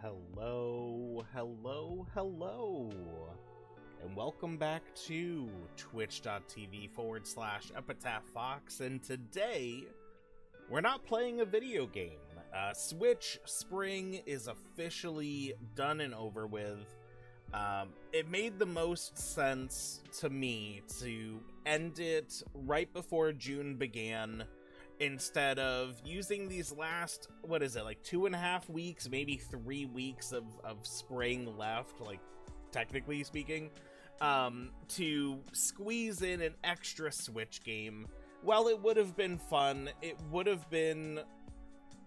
Hello, and welcome back to twitch.tv/Epitaph Fox, and today we're not playing a video game. Switch Spring is officially done and over with. It made the most sense to me to end it right before June began, instead of using these last, what is it, like 2.5 weeks, maybe 3 weeks of spring left, like technically speaking, to squeeze in an extra Switch game. While it would have been fun, it would have been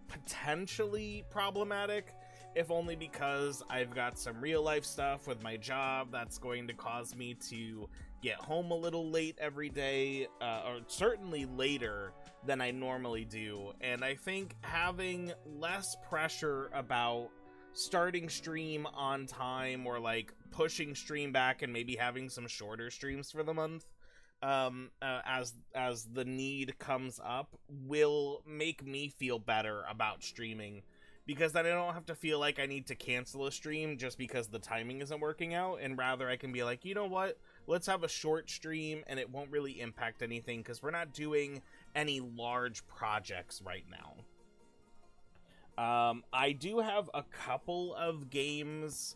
potentially problematic, if only because I've got some real life stuff with my job that's going to cause me to get home a little late every day, or certainly later than I normally do. And I think having less pressure about starting stream on time, or like pushing stream back and maybe having some shorter streams for the month, as the need comes up, will make me feel better about streaming, because then I don't have to feel like I need to cancel a stream just because the timing isn't working out, and rather I can be like, you know what, let's have a short stream and it won't really impact anything because we're not doing any large projects right now. I do have a couple of games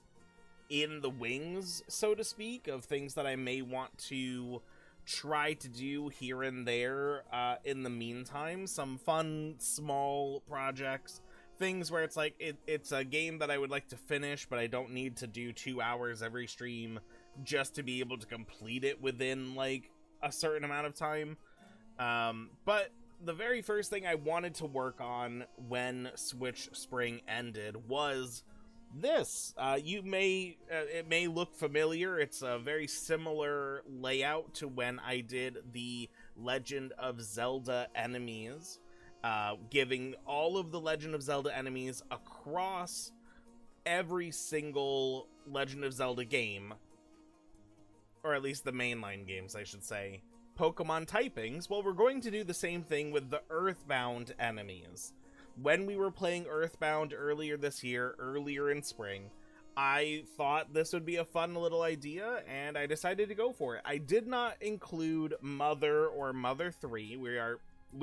in the wings, so to speak, of things that I may want to try to do here and there in the meantime. Some fun, small projects. Things where it's like, it's a game that I would like to finish, but I don't need to do 2 hours every stream just to be able to complete it within, like, a certain amount of time. But the very first thing I wanted to work on when Switch Spring ended was this. It may look familiar. It's a very similar layout to when I did the Legend of Zelda enemies, giving all of the Legend of Zelda enemies across every single Legend of Zelda game, or at least the mainline games, I should say, Pokemon typings. Well, we're going to do the same thing with the EarthBound enemies. When we were playing EarthBound earlier this year, earlier in spring, I thought this would be a fun little idea, and I decided to go for it. I did not include Mother or Mother 3. We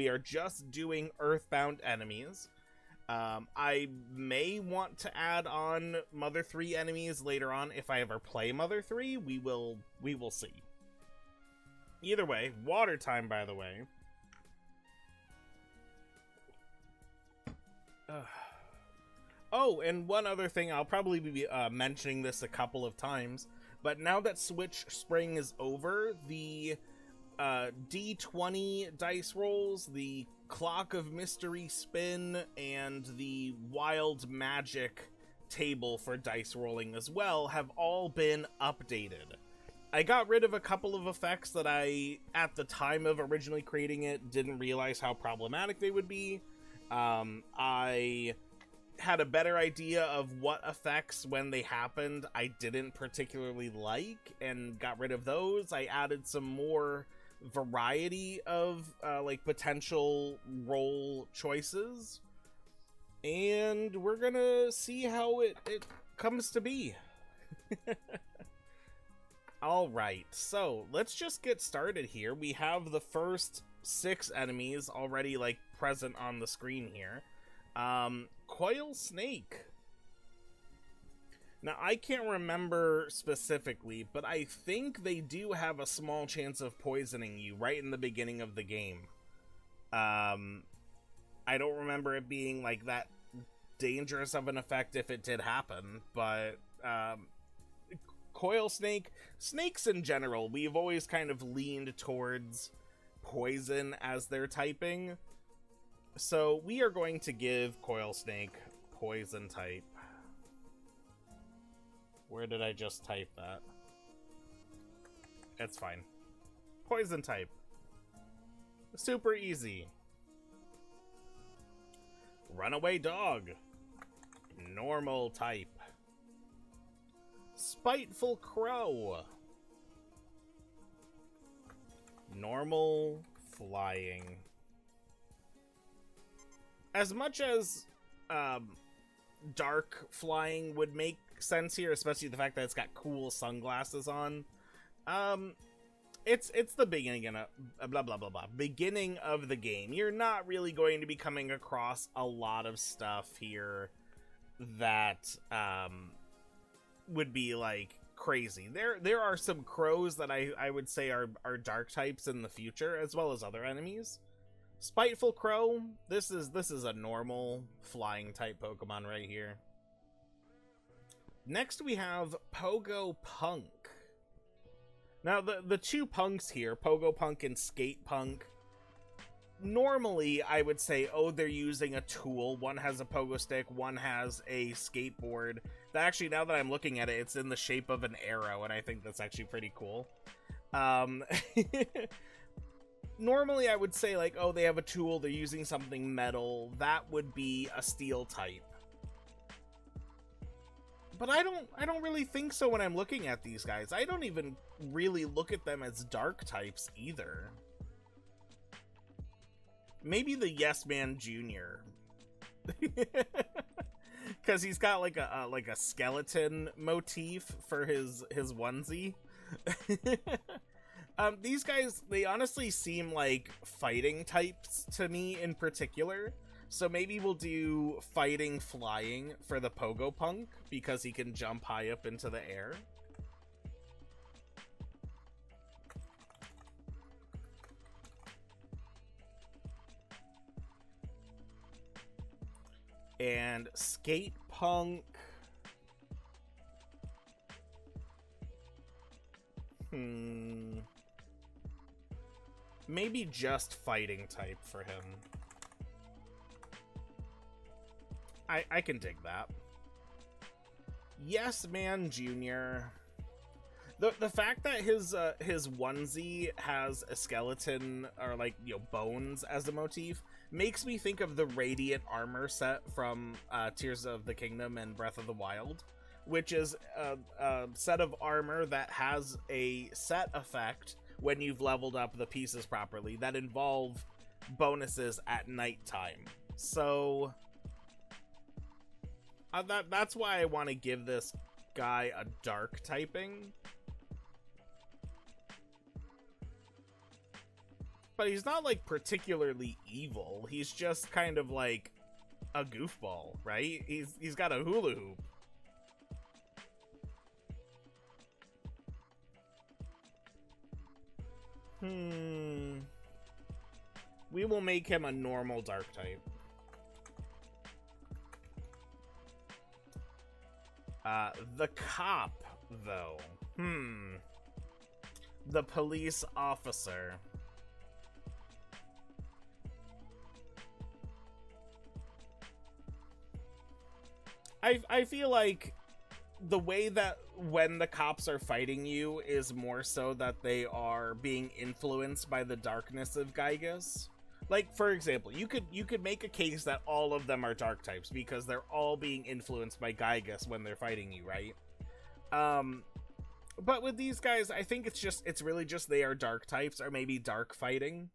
are just doing EarthBound enemies. I may want to add on Mother 3 enemies later on if I ever play Mother 3. We will see. Either way, water time, by the way. Oh, and one other thing, I'll probably be mentioning this a couple of times, but now that Switch Spring is over, the D20 dice rolls, the Clock of Mystery spin, and the Wild Magic table for dice rolling as well have all been updated. I got rid of a couple of effects that I, at the time of originally creating it, didn't realize how problematic they would be. I had a better idea of what effects, when they happened, I didn't particularly like, and got rid of those. I added some more variety of like potential roll choices, and we're gonna see how it comes to be. Alright, so let's just get started here. We have the first 6 enemies already, like, present on the screen here. Coil Snake. Now, I can't remember specifically, but I think they do have a small chance of poisoning you right in the beginning of the game. I don't remember it being, like, that dangerous of an effect if it did happen, but, Coil Snake, snakes in general, we've always kind of leaned towards poison as their typing. So we are going to give Coil Snake poison type. Where did I just type that? It's fine. Poison type. Super easy. Runaway Dog. Normal type. Spiteful Crow. Normal Flying. As much as dark flying would make sense here, especially the fact that it's got cool sunglasses on. It's the beginning of blah blah blah blah beginning of the game. You're not really going to be coming across a lot of stuff here that would be like crazy. There are some crows that I would say are dark types in the future, as well as other enemies. Spiteful Crow, this is a normal flying type Pokemon right here. Next we have Pogo Punk. Now the two punks here, Pogo Punk and Skate Punk, normally I would say, oh, they're using a tool. One has a pogo stick, one has a skateboard. Actually, now that I'm looking at it, it's in the shape of an arrow, and I think that's actually pretty cool. Normally I would say like, oh, they have a tool, they're using something metal. That would be a steel type. But I don't really think so when I'm looking at these guys. I don't even really look at them as dark types either. Maybe the Yes Man Jr. Because he's got like a skeleton motif for his onesie. These guys, they honestly seem like fighting types to me in particular. So maybe we'll do fighting flying for the Pogo Punk because he can jump high up into the air. And Skate Punk. Maybe just fighting type for him. I can dig that. Yes Man Jr. The fact that his onesie has a skeleton or like, you know, bones as a motif makes me think of the Radiant Armor set from Tears of the Kingdom and Breath of the Wild, which is a set of armor that has a set effect when you've leveled up the pieces properly that involve bonuses at nighttime. So that's why I want to give this guy a dark typing. But he's not like particularly evil. He's just kind of like a goofball, right? He's got a hula hoop. We will make him a normal dark type. The cop, though. The police officer. I feel like the way that when the cops are fighting you is more so that they are being influenced by the darkness of Gygas. Like, for example, you could make a case that all of them are dark types because they're all being influenced by Gygas when they're fighting you, right? But with these guys, I think it's really just they are dark types or maybe dark fighting.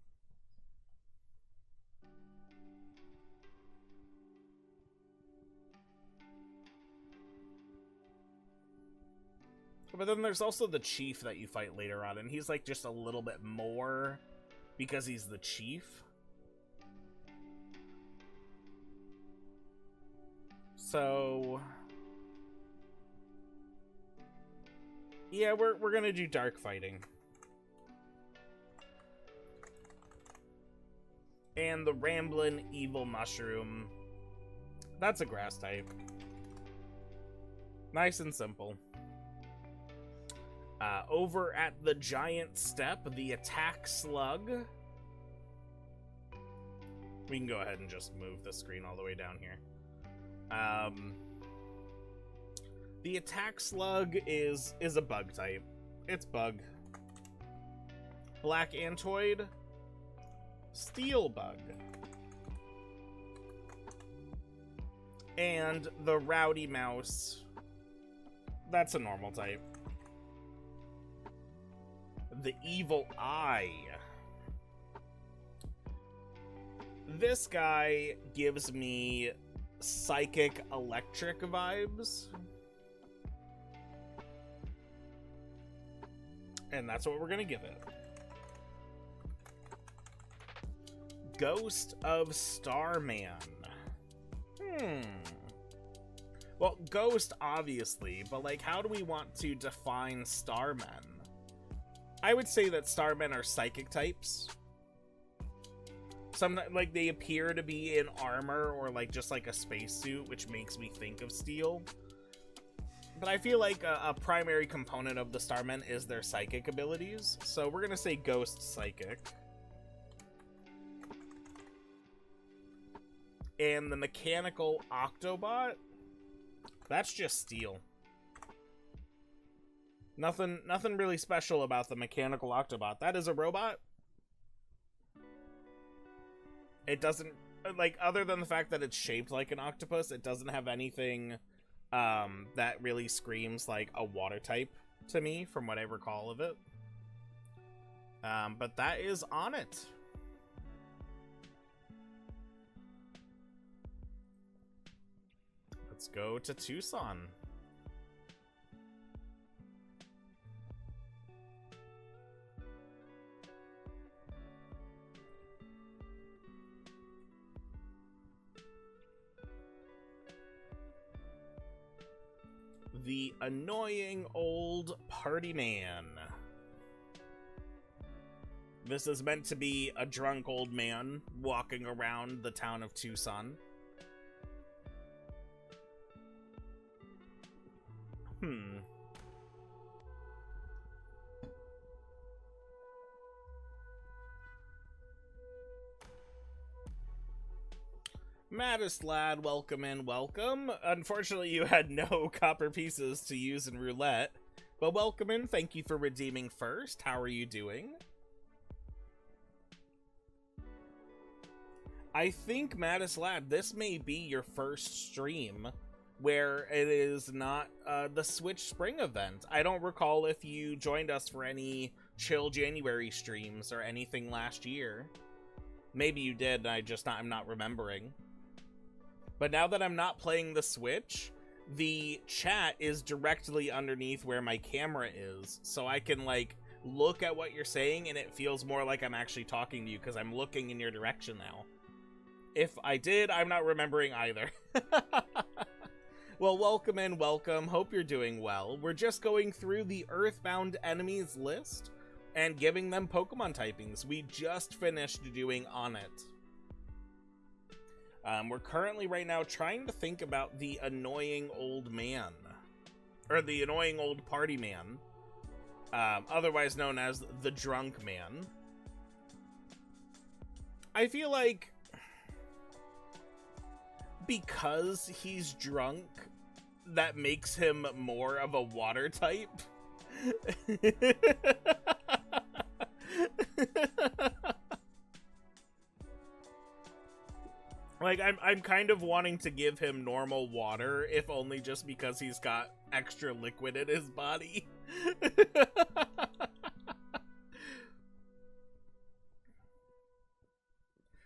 But then there's also the chief that you fight later on, and he's like just a little bit more because he's the chief. So yeah, we're gonna do dark fighting. And the Ramblin' Evil Mushroom. That's a grass type. Nice and simple. Over at the giant step, the Attack Slug. We can go ahead and just move the screen all the way down here. The Attack Slug is a bug type. It's bug. Black Antoid. Steel Bug. And the Rowdy Mouse. That's a normal type. The Evil Eye. This guy gives me psychic electric vibes. And that's what we're gonna give it. Ghost of Starman. Well, ghost, obviously, but, like, how do we want to define starmen? I would say that starmen are psychic types. Some, like, they appear to be in armor or, like, just like a spacesuit, which makes me think of steel. But I feel like a primary component of the starmen is their psychic abilities. So we're gonna say ghost psychic. And the mechanical Octobot, that's just steel. Nothing really special about the mechanical Octobot. That is a robot. It doesn't, like, other than the fact that it's shaped like an octopus, it doesn't have anything that really screams like a water type to me, from what I recall of it. But that is on it. Let's go to Tucson. The annoying old party man. This is meant to be a drunk old man walking around the town of Tucson. Maddest lad, welcome in, welcome. Unfortunately, you had no copper pieces to use in roulette, but welcome in. Thank you for redeeming first. How are you doing? I think, Maddest lad, this may be your first stream where it is not the Switch Spring event. I don't recall if you joined us for any Chill January streams or anything last year. Maybe you did, and I'm not remembering. But now that I'm not playing the Switch, the chat is directly underneath where my camera is, so I can, like, look at what you're saying, and it feels more like I'm actually talking to you because I'm looking in your direction now. If I did, I'm not remembering either. Well, welcome in, welcome. Hope you're doing well. We're just going through the EarthBound enemies list and giving them Pokemon typings. We just finished doing On It. We're currently right now trying to think about the annoying old man, or the annoying old party man, otherwise known as the drunk man. I feel like because he's drunk, that makes him more of a water type. Like, I'm kind of wanting to give him normal water, if only just because he's got extra liquid in his body.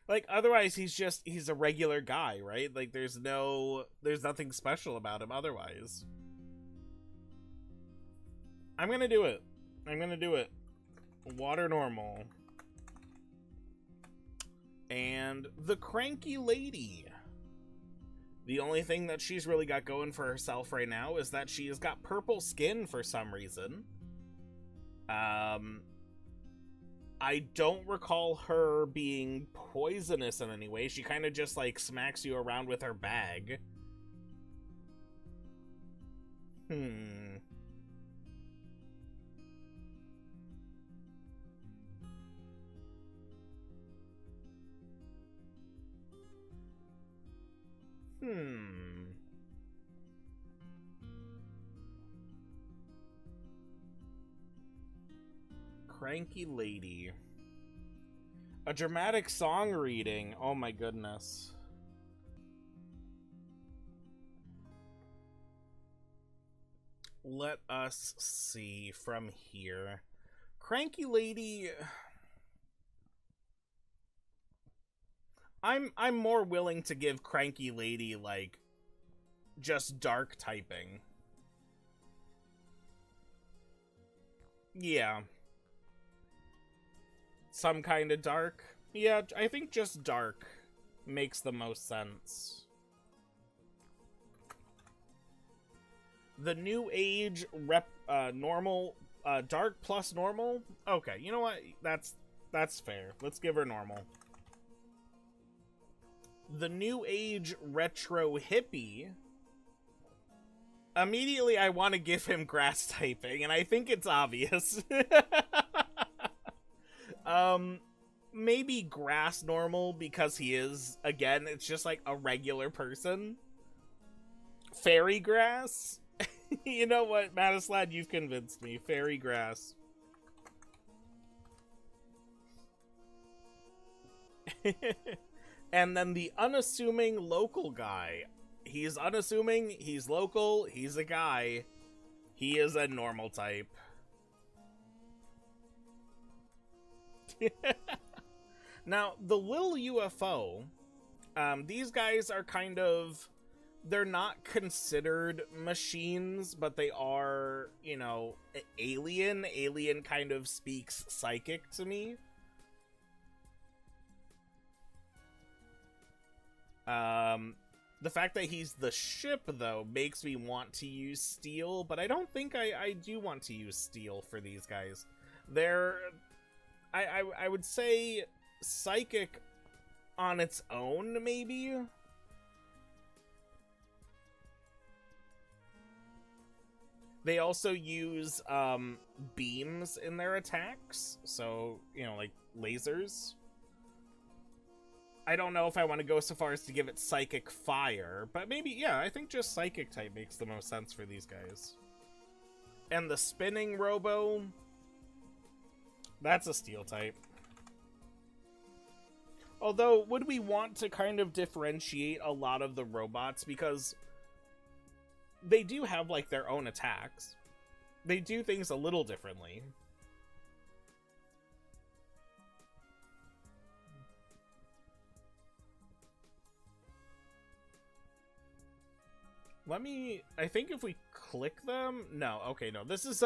Like, otherwise he's a regular guy, right? Like, there's nothing special about him otherwise. I'm gonna do it. Water normal. And the cranky lady. The only thing that she's really got going for herself right now is that she has got purple skin for some reason. I don't recall her being poisonous in any way. She kind of just, like, smacks you around with her bag. Cranky lady. A dramatic song reading. Oh my goodness. Let us see from here. Cranky lady. I'm more willing to give Cranky Lady, like, just dark typing. Yeah. Some kind of dark. Yeah, I think just dark makes the most sense. The new age normal, dark plus normal. Okay, you know what? That's fair. Let's give her normal. The new age retro hippie. Immediately, I want to give him grass typing, and I think it's obvious. Maybe grass normal because he is, again, it's just like a regular person. Fairy grass. You know what, Madislad, you've convinced me. Fairy grass. And then the unassuming local guy. He's unassuming, he's local, he's a guy. He is a normal type. Now, the Lil UFO, these guys are kind of... They're not considered machines, but they are, you know, alien. Alien kind of speaks psychic to me. The fact that he's the ship, though, makes me want to use steel, but I don't think I do want to use steel for these guys. They're... I would say psychic on its own, maybe? They also use beams in their attacks, so, you know, like lasers. I don't know if I want to go so far as to give it psychic fire, but maybe, yeah, I think just psychic type makes the most sense for these guys. And the spinning robo, that's a steel type. Although, would we want to kind of differentiate a lot of the robots, because they do have, like, their own attacks. They do things a little differently. Let me... I think if we click them... No, okay, no. This is,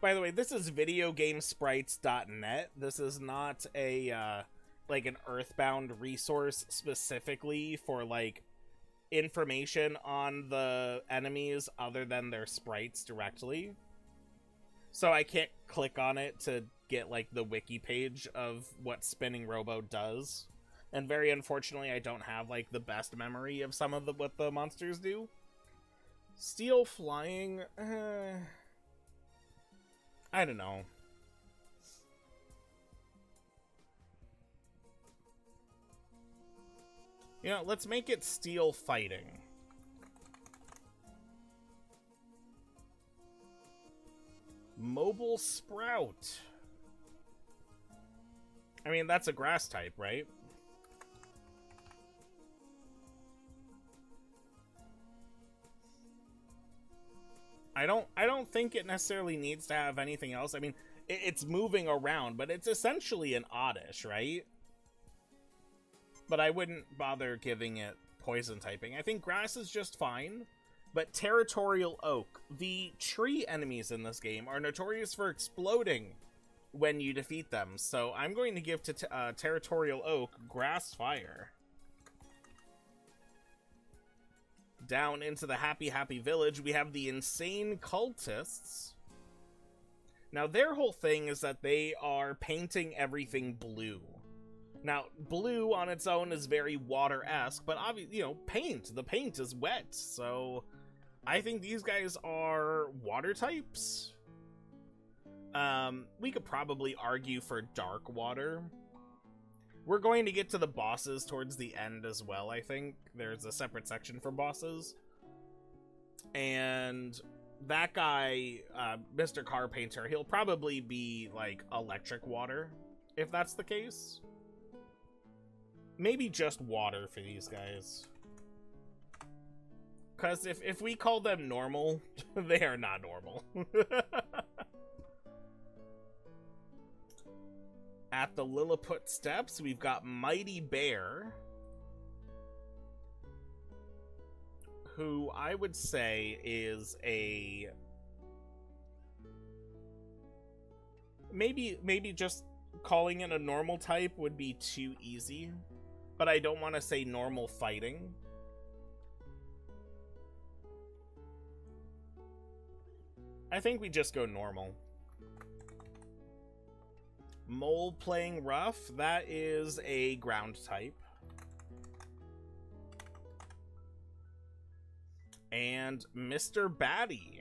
by the way, this is videogamesprites.net. This is not a, like, an EarthBound resource specifically for, like, information on the enemies other than their sprites directly. So I can't click on it to get, like, the wiki page of what Spinning Robo does. And very unfortunately, I don't have, like, the best memory of some of what the monsters do. Steel flying, I don't know. You know, let's make it steel fighting. Mobile Sprout. I mean, that's a grass type, right? I don't think it necessarily needs to have anything else. I mean, it's moving around, but it's essentially an oddish, right? But I wouldn't bother giving it poison typing. I think grass is just fine, but territorial oak. The tree enemies in this game are notorious for exploding when you defeat them, so I'm going to give to territorial oak grass fire. Down into the Happy Village, we have the insane cultists. Now, their whole thing is that they are painting everything blue. Now, blue on its own is very water-esque, but obviously, you know, paint. The paint is wet, so I think these guys are water types. We could probably argue for dark water. We're going to get to the bosses towards the end as well, I think. There's a separate section for bosses. And that guy, Mr. Carpainter, he'll probably be, like, electric water, if that's the case. Maybe just water for these guys. Because if we call them normal, they are not normal. At the Lilliput Steps, we've got Mighty Bear. who I would say is a... Maybe just calling it a normal type would be too easy, but I don't want to say normal fighting. I think we just go normal. Mole playing rough, that is a ground type. And Mr. Batty,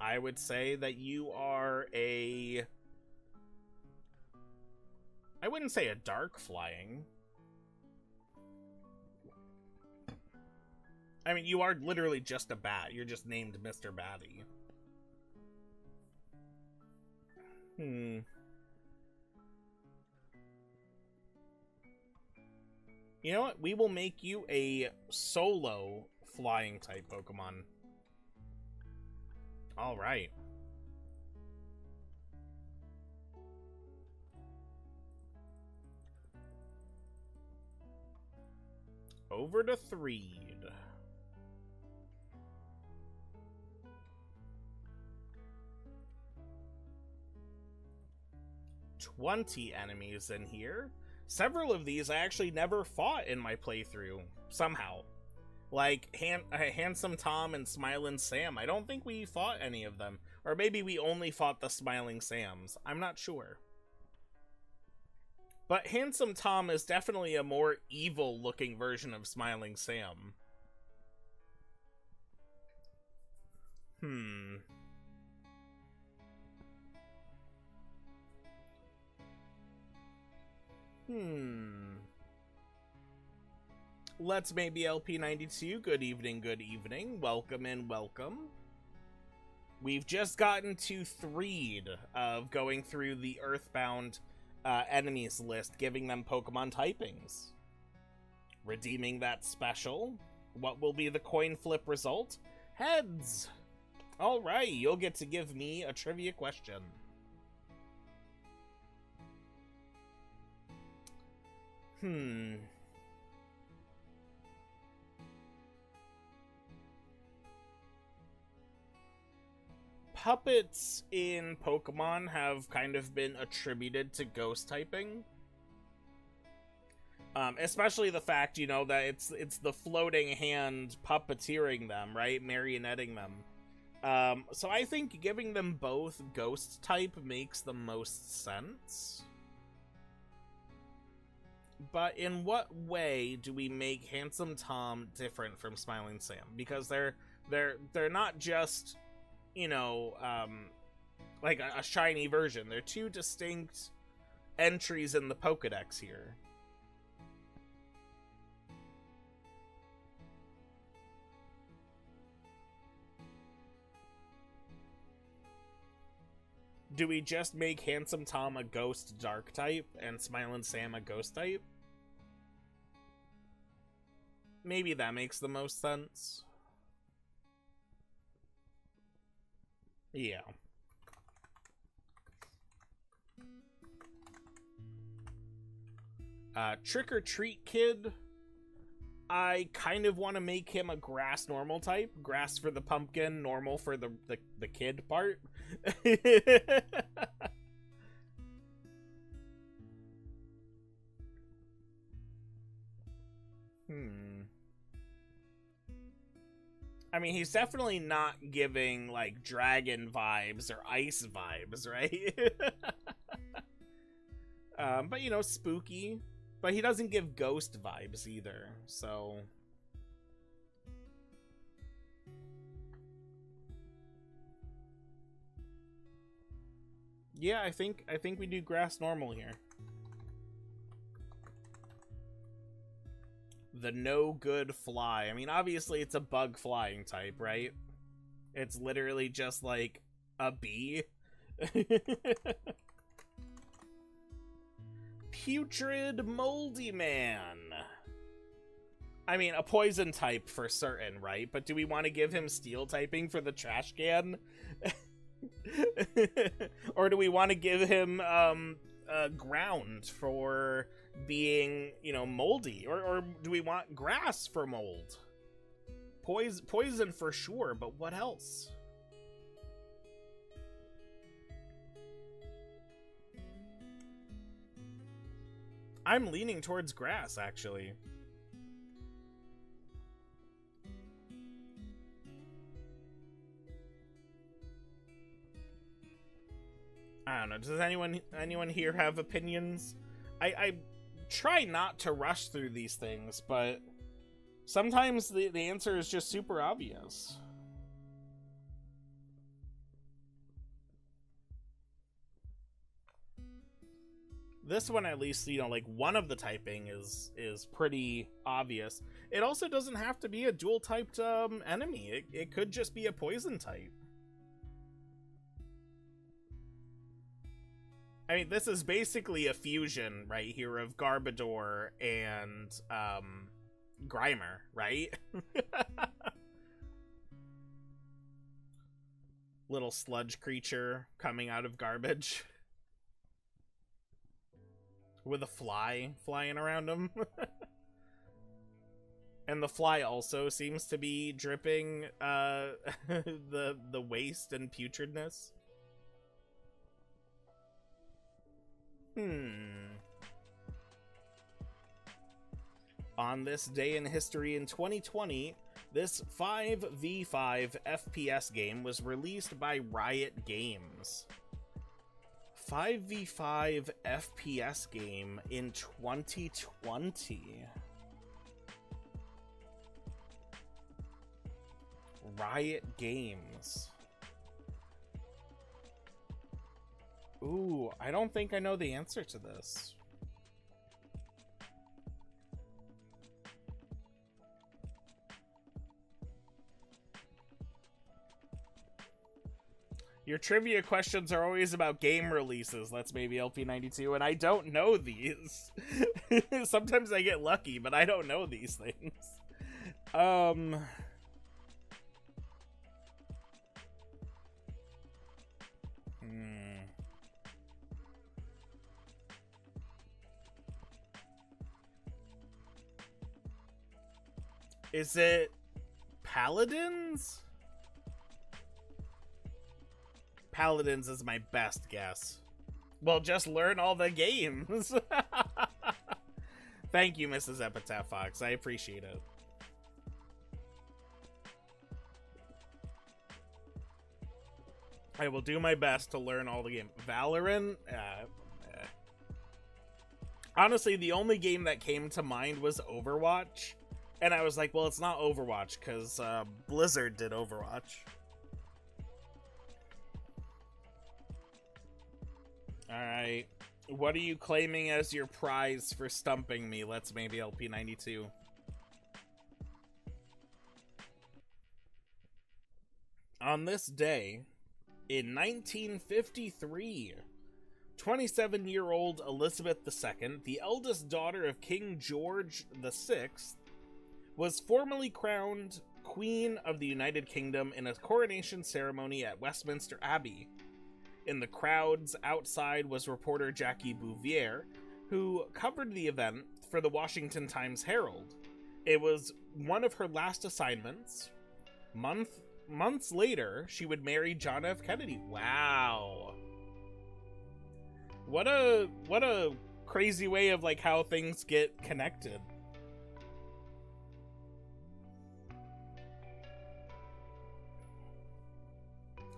I would say that you are a... I wouldn't say a dark flying. I mean, you are literally just a bat. You're just named Mr. Batty. You know what? We will make you a solo flying type Pokemon. All right. Over to Threed. 20 enemies in here. Several of these I actually never fought in my playthrough, somehow. Like, Handsome Tom and Smiling Sam. I don't think we fought any of them. Or maybe we only fought the Smiling Sams. I'm not sure. But Handsome Tom is definitely a more evil-looking version of Smiling Sam. Let's maybe LP92. Good evening, good evening. Welcome in, welcome. We've just gotten to Threed of going through the EarthBound enemies list, giving them Pokemon typings. Redeeming that special. What will be the coin flip result? Heads! Alright, you'll get to give me a trivia question. Puppets in Pokemon have kind of been attributed to ghost typing. Especially the fact, you know, that it's the floating hand puppeteering them, right? Marionetting them. So I think giving them both ghost type makes the most sense. But in what way do we make Handsome Tom different from Smiling Sam? Because they're not just, you know, like a shiny version. They're two distinct entries in the Pokedex here. Do we just make Handsome Tom a ghost dark type and Smiling Sam a ghost type? Maybe that makes the most sense. Yeah. Trick or Treat Kid. I kind of want to make him a grass normal type. Grass for the pumpkin, normal for the kid part. I mean, he's definitely not giving, like, dragon vibes or ice vibes, right? But, you know, spooky. But he doesn't give ghost vibes either, so... Yeah, I think we do grass normal here. The no good fly. I mean, obviously it's a bug flying type, right? It's literally just like a bee. Putrid Moldy Man. I mean, a poison type for certain, right? But do we want to give him steel typing for the trash can? Or do we want to give him ground for being, you know, moldy? Or do we want grass for mold? poison for sure, but what else? I'm leaning towards grass, actually. I don't know. Does anyone here have opinions? I try not to rush through these things, but sometimes the answer is just super obvious. This one, at least, you know, like, one of the typing is pretty obvious. It also doesn't have to be a dual-typed enemy. It could just be a poison type. I mean, this is basically a fusion right here of Garbodor and Grimer, right? Little sludge creature coming out of garbage. With a fly flying around him. And the fly also seems to be dripping the waste and putridness. On this day in history in 2020, this 5v5 FPS game was released by Riot Games. 5v5 FPS game in 2020. Riot Games. Ooh, I don't think I know the answer to this. Your trivia questions are always about game releases. That's maybe LP92, and I don't know these. Sometimes I get lucky, but I don't know these things. Is it Paladins? Paladins is my best guess. Well, just learn all the games. Thank you, Mrs. Epitaph Fox. I appreciate it. I will do my best to learn all the games. Valorant? Honestly, the only game that came to mind was Overwatch. And I was like, well, it's not Overwatch, because Blizzard did Overwatch. Alright. What are you claiming as your prize for stumping me? Let's maybe LP92. On this day, in 1953, 27-year-old Elizabeth II, the eldest daughter of King George VI, was formally crowned Queen of the United Kingdom in a coronation ceremony at Westminster Abbey. In the crowds outside was reporter Jackie Bouvier, who covered the event for the Washington Times-Herald. It was one of her last assignments. Months later, she would marry John F. Kennedy. Wow. What a crazy way of, like, how things get connected.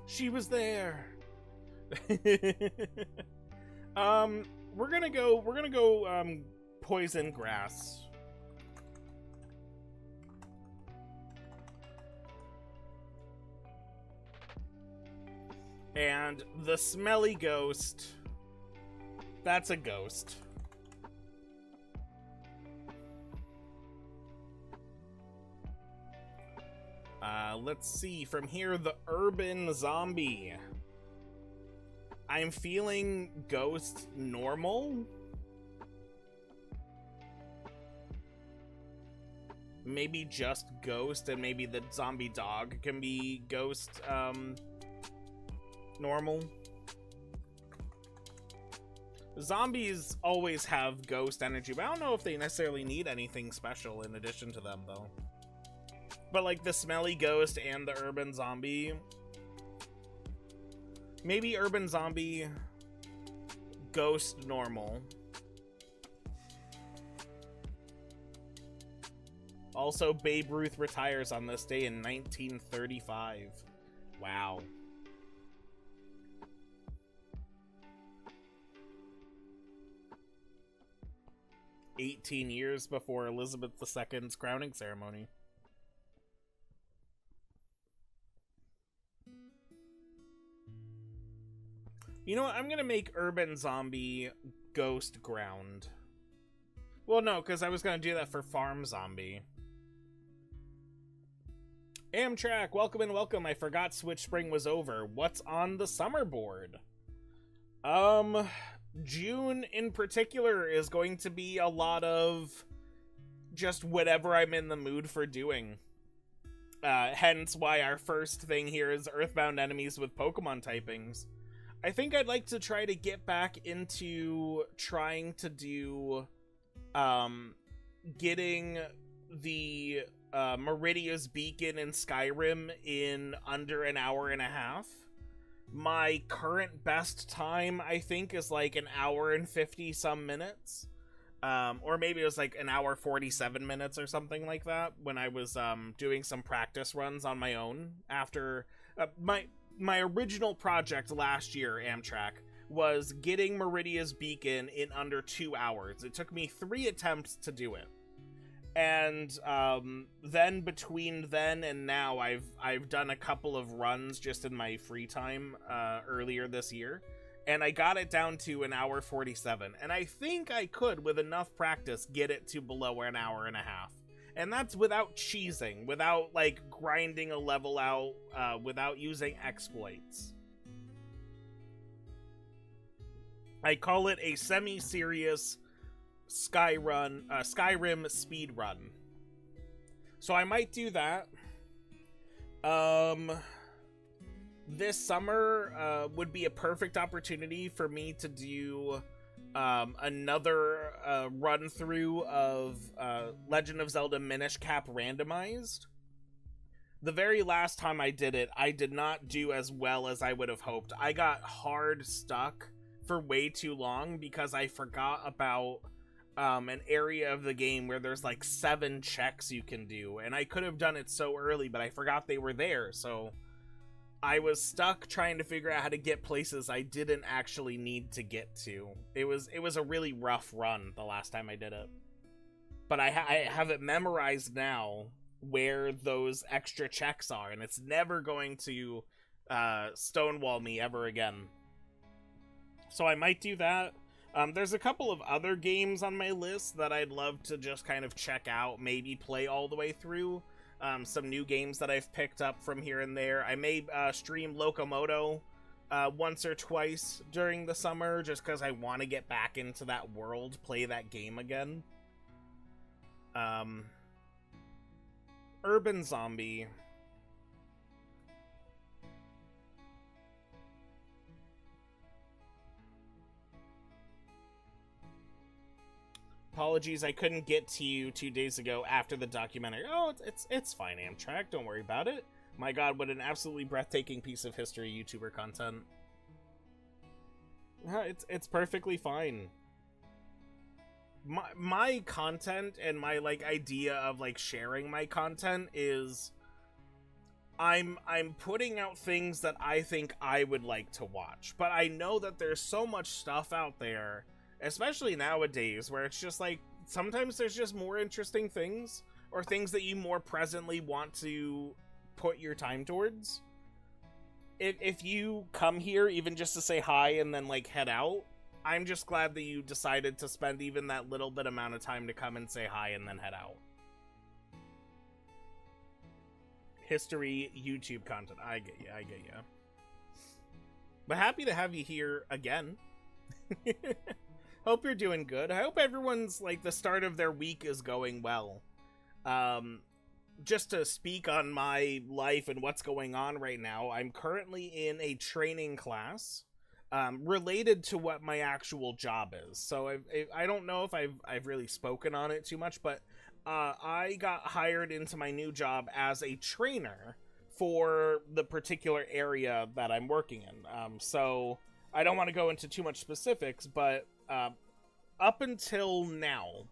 She was there. We're gonna go poison grass. And the smelly ghost, that's a ghost. Let's see, from here, the urban zombie. I'm feeling ghost normal. Maybe just ghost, and maybe the zombie dog can be ghost, normal. Zombies always have ghost energy, but I don't know if they necessarily need anything special in addition to them, though. But like the smelly ghost and the urban zombie. Maybe urban zombie, ghost normal. Also, Babe Ruth retires on this day in 1935. Wow. "18 years before Elizabeth II's crowning ceremony. You know what? I'm gonna make Urban Zombie Ghost Ground. Well, no, because I was gonna do that for Farm Zombie. Amtrak, welcome and welcome. I forgot Switch Spring was over. What's on the summer board? June in particular is going to be a lot of just whatever I'm in the mood for doing. Hence why our first thing here is Earthbound enemies with Pokemon typings. I think I'd like to try to get back into trying to do, getting the Meridia's Beacon in Skyrim in under an hour and a half. My current best time, I think, is like an hour and 50 some minutes. Or maybe it was like an hour 47 minutes or something like that when I was doing some practice runs on my own after my original project last year, Amtrak, was getting Meridia's Beacon in under 2 hours. It took me 3 attempts to do it. And then between then and now, I've done a couple of runs just in my free time earlier this year, and I got it down to an hour 47. And I think I could, with enough practice, get it to below an hour and a half. And that's without cheesing, without like grinding a level out, without using exploits. I call it a semi-serious Skyrim speedrun. So I might do that. This summer would be a perfect opportunity for me to do another run through of Legend of Zelda Minish Cap randomized. The very last time I did it, I did not do as well as I would have hoped. I got hard stuck for way too long because I forgot about an area of the game where there's like 7 checks you can do, and I could have done it so early, but I forgot they were there, so I was stuck trying to figure out how to get places I didn't actually need to get to. It was a really rough run the last time I did it, but I have it memorized now where those extra checks are, and it's never going to stonewall me ever again. So I might do that. There's a couple of other games on my list that I'd love to just kind of check out, maybe play all the way through. Some new games that I've picked up from here and there. I may stream Locomoto once or twice during the summer, just because I want to get back into that world, play that game again. Urban Zombie. Apologies, I couldn't get to you 2 days ago after the documentary. Oh, it's fine, Amtrak. Don't worry about it. My god, what an absolutely breathtaking piece of history YouTuber content. It's perfectly fine. My content and my like idea of like sharing my content is I'm putting out things that I think I would like to watch, but I know that there's so much stuff out there, especially nowadays, where it's just like sometimes there's just more interesting things or things that you more presently want to put your time towards. If you come here even just to say hi and then like head out, I'm just glad that you decided to spend even that little bit amount of time to come and say hi and then head out. History YouTube content. I get you. But happy to have you here again. Hope you're doing good. I hope everyone's, like, the start of their week is going well. Just to speak on my life and what's going on right now, I'm currently in a training class related to what my actual job is. So I don't know if I've really spoken on it too much, but I got hired into my new job as a trainer for the particular area that I'm working in. So I don't want to go into too much specifics, but up until now,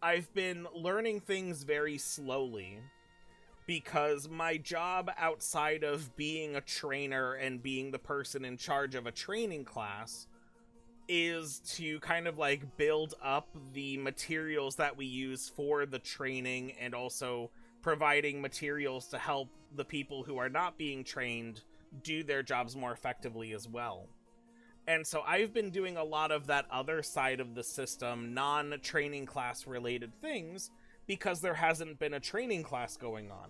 I've been learning things very slowly because my job outside of being a trainer and being the person in charge of a training class is to kind of like build up the materials that we use for the training and also providing materials to help the people who are not being trained do their jobs more effectively as well. And so I've been doing a lot of that other side of the system, non-training class related things, because there hasn't been a training class going on.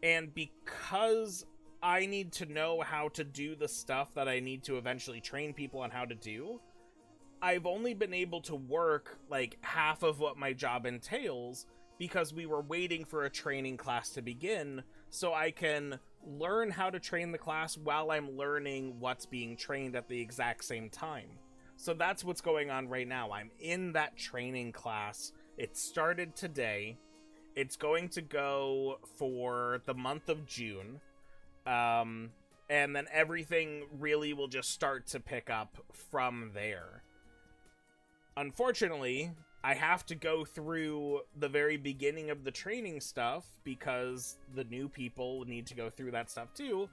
And because I need to know how to do the stuff that I need to eventually train people on how to do, I've only been able to work like half of what my job entails because we were waiting for a training class to begin so I can learn how to train the class while I'm learning what's being trained at the exact same time. So that's what's going on right now. I'm in that training class. It started today. It's going to go for the month of June. And then everything really will just start to pick up from there. Unfortunately, I have to go through the very beginning of the training stuff because the new people need to go through that stuff too.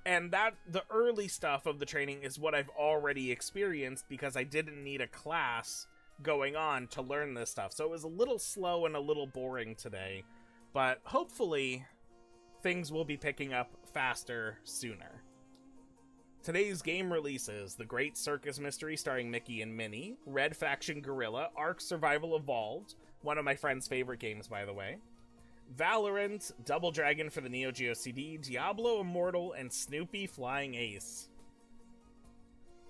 And that the early stuff of the training is what I've already experienced because I didn't need a class going on to learn this stuff. So it was a little slow and a little boring today, but hopefully things will be picking up faster sooner. Today's game releases The Great Circus Mystery starring Mickey and Minnie, Red Faction Guerrilla, Ark Survival Evolved, one of my friend's favorite games by the way, Valorant, Double Dragon for the Neo Geo CD, Diablo Immortal, and Snoopy Flying Ace.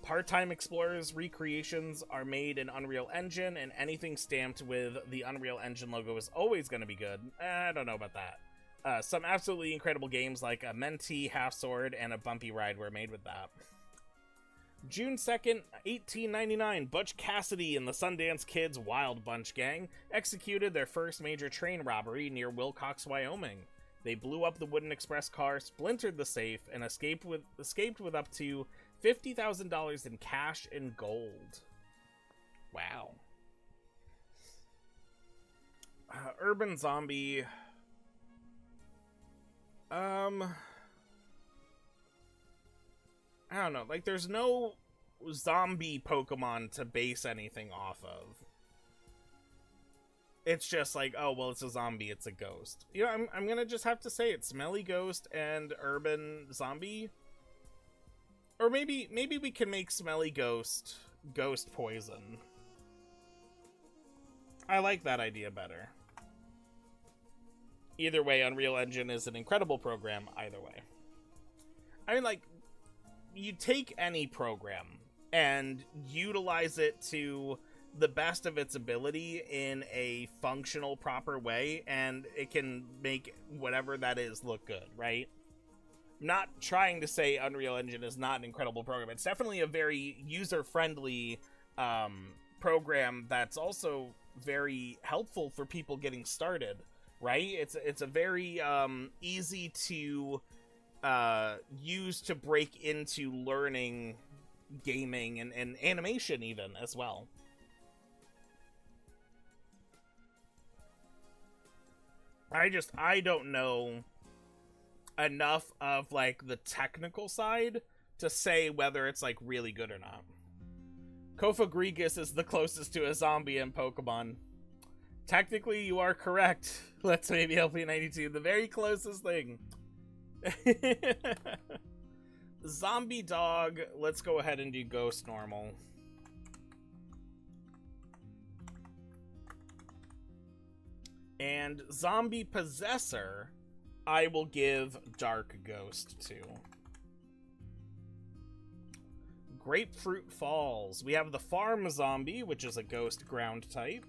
Part-time Explorers recreations are made in Unreal Engine, and anything stamped with the Unreal Engine logo is always going to be good. I don't know about that. Some absolutely incredible games like a Mentee, Half Sword, and a Bumpy Ride were made with that. June 2nd, 1899, Butch Cassidy and the Sundance Kids Wild Bunch Gang executed their first major train robbery near Wilcox, Wyoming. They blew up the wooden express car, splintered the safe, and escaped with up to $50,000 in cash and gold. Wow. Urban Zombie. I don't know, like, there's no zombie Pokemon to base anything off of. It's just like, oh, well, it's a zombie, it's a ghost. You know, I'm gonna just have to say it. Smelly Ghost and Urban Zombie. Or maybe we can make Smelly Ghost Poison. I like that idea better. Either way, Unreal Engine is an incredible program, either way. I mean, like, you take any program and utilize it to the best of its ability in a functional, proper way, and it can make whatever that is look good, right? Not trying to say Unreal Engine is not an incredible program. It's definitely a very user-friendly program that's also very helpful for people getting started. Right? It's a very easy to use to break into learning gaming and animation even as well. I don't know enough of like the technical side to say whether it's like really good or not. Kofagrigus is the closest to a zombie in Pokemon. Technically, you are correct. Let's maybe LP92, the very closest thing. Zombie Dog, let's go ahead and do Ghost Normal. And Zombie Possessor, I will give Dark Ghost to. Grapefruit Falls. We have the Farm Zombie, which is a Ghost Ground type.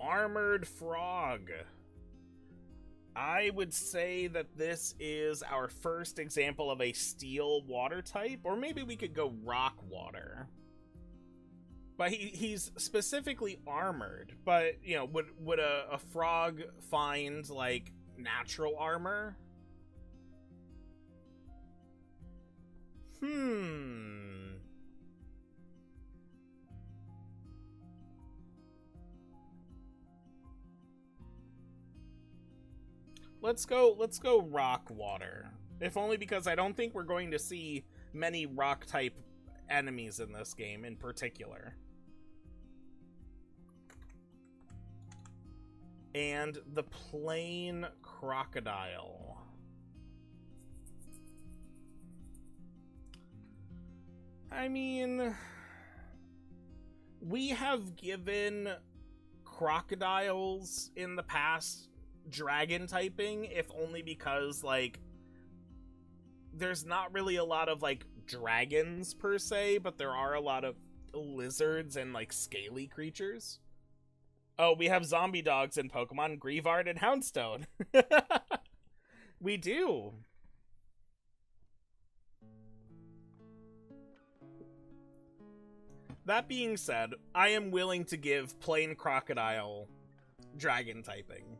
Armored Frog. I would say that this is our first example of a Steel Water type, or maybe we could go Rock Water. But he's specifically armored. But, you know, would a frog find, like, natural armor? Let's go rock water. If only because I don't think we're going to see many rock type enemies in this game in particular. And the plain crocodile. I mean, we have given crocodiles in the past dragon typing, if only because, like, there's not really a lot of, like, dragons per se, but there are a lot of lizards and, like, scaly creatures. Oh, we have zombie dogs in Pokemon, Grievard and Houndstone. We do. That being said, I am willing to give plain crocodile dragon typing.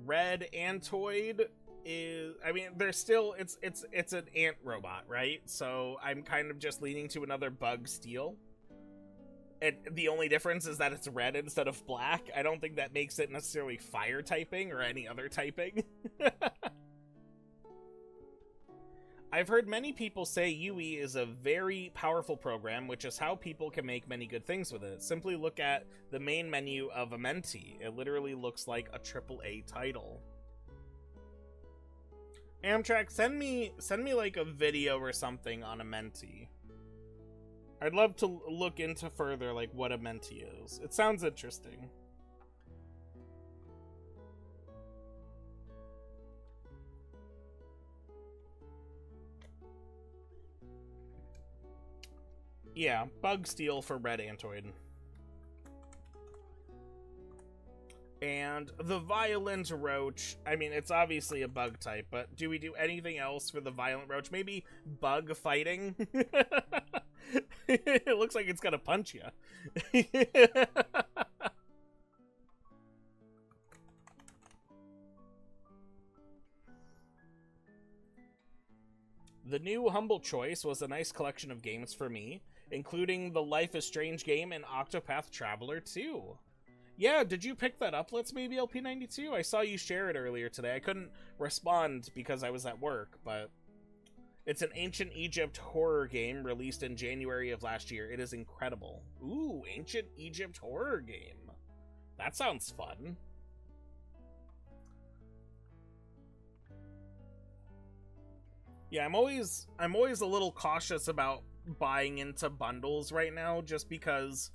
Red Antoid is, I mean, there's still, it's an ant robot, right? So I'm kind of just leaning to another bug steel. The only difference is that it's red instead of black. I don't think that makes it necessarily fire typing or any other typing. I've heard many people say UE is a very powerful program, which is how people can make many good things with it. Simply look at the main menu of Amenti. It literally looks like a AAA title. Amtrak, send me like a video or something on Amenti. I'd love to look into further like what Amenti is. It sounds interesting. Yeah, bug steel for red Antoid. And the violent roach, I mean, it's obviously a bug type, but do we do anything else for the violent roach? Maybe bug fighting? It looks like it's gonna punch you. The new Humble Choice was a nice collection of games for me, including the Life is Strange game and Octopath Traveler 2. Yeah, did you pick that up, Let's Maybe LP92? I saw you share it earlier today. I couldn't respond because I was at work, but it's an ancient Egypt horror game released in January of last year. It is incredible. Ooh, ancient Egypt horror game. That sounds fun. Yeah, I'm always a little cautious about buying into bundles right now, just because,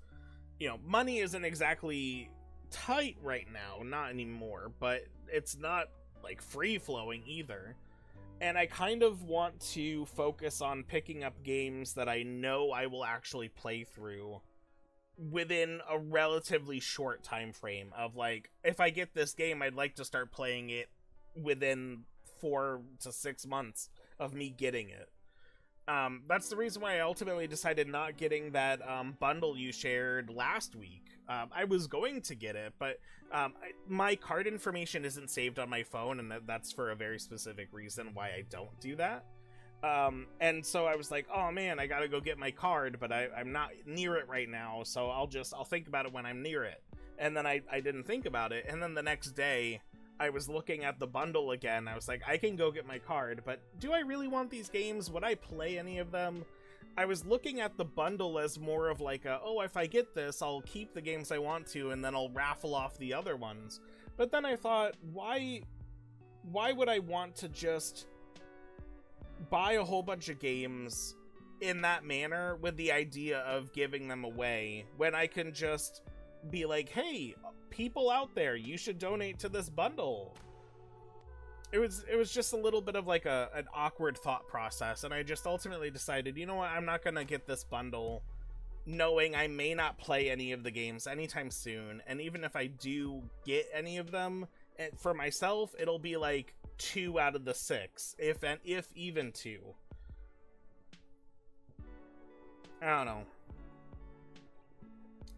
you know, money isn't exactly tight right now, not anymore, but it's not like free flowing either. And I kind of want to focus on picking up games that I know I will actually play through within a relatively short time frame of, like, if I get this game, I'd like to start playing it within 4 to 6 months of me getting it. That's the reason why I ultimately decided not getting that bundle you shared last week. I was going to get it, but my card information isn't saved on my phone, and that's for a very specific reason why I don't do that. And so I was like, oh man, I gotta go get my card, but I'm not near it right now, so I'll think about it when I'm near it. And then I didn't think about it, and then the next day, I was looking at the bundle again. I was like, I can go get my card, but do I really want these games? Would I play any of them? I was looking at the bundle as more of like a, oh, if I get this, I'll keep the games I want to, and then I'll raffle off the other ones. But then I thought, why would I want to just buy a whole bunch of games in that manner with the idea of giving them away when I can just be like, hey, people out there, you should donate to this bundle. It was just a little bit of like an awkward thought process, and I just ultimately decided, you know what, I'm not gonna get this bundle knowing I may not play any of the games anytime soon, and even if I do get any of them, For myself, it'll be like 2 out of the 6, if even 2. I don't know.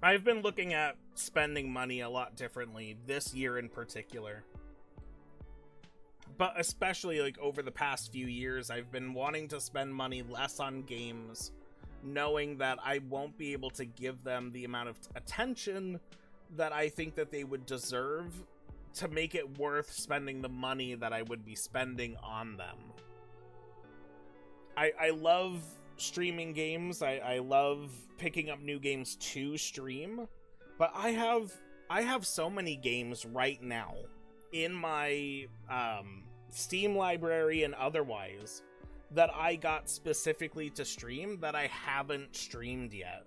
I've been looking at spending money a lot differently this year in particular. But especially like over the past few years, I've been wanting to spend money less on games, knowing that I won't be able to give them the amount of attention that I think that they would deserve to make it worth spending the money that I would be spending on them. I love streaming games. I love picking up new games to stream, but I have so many games right now in my Steam library and otherwise that I got specifically to stream that I haven't streamed yet.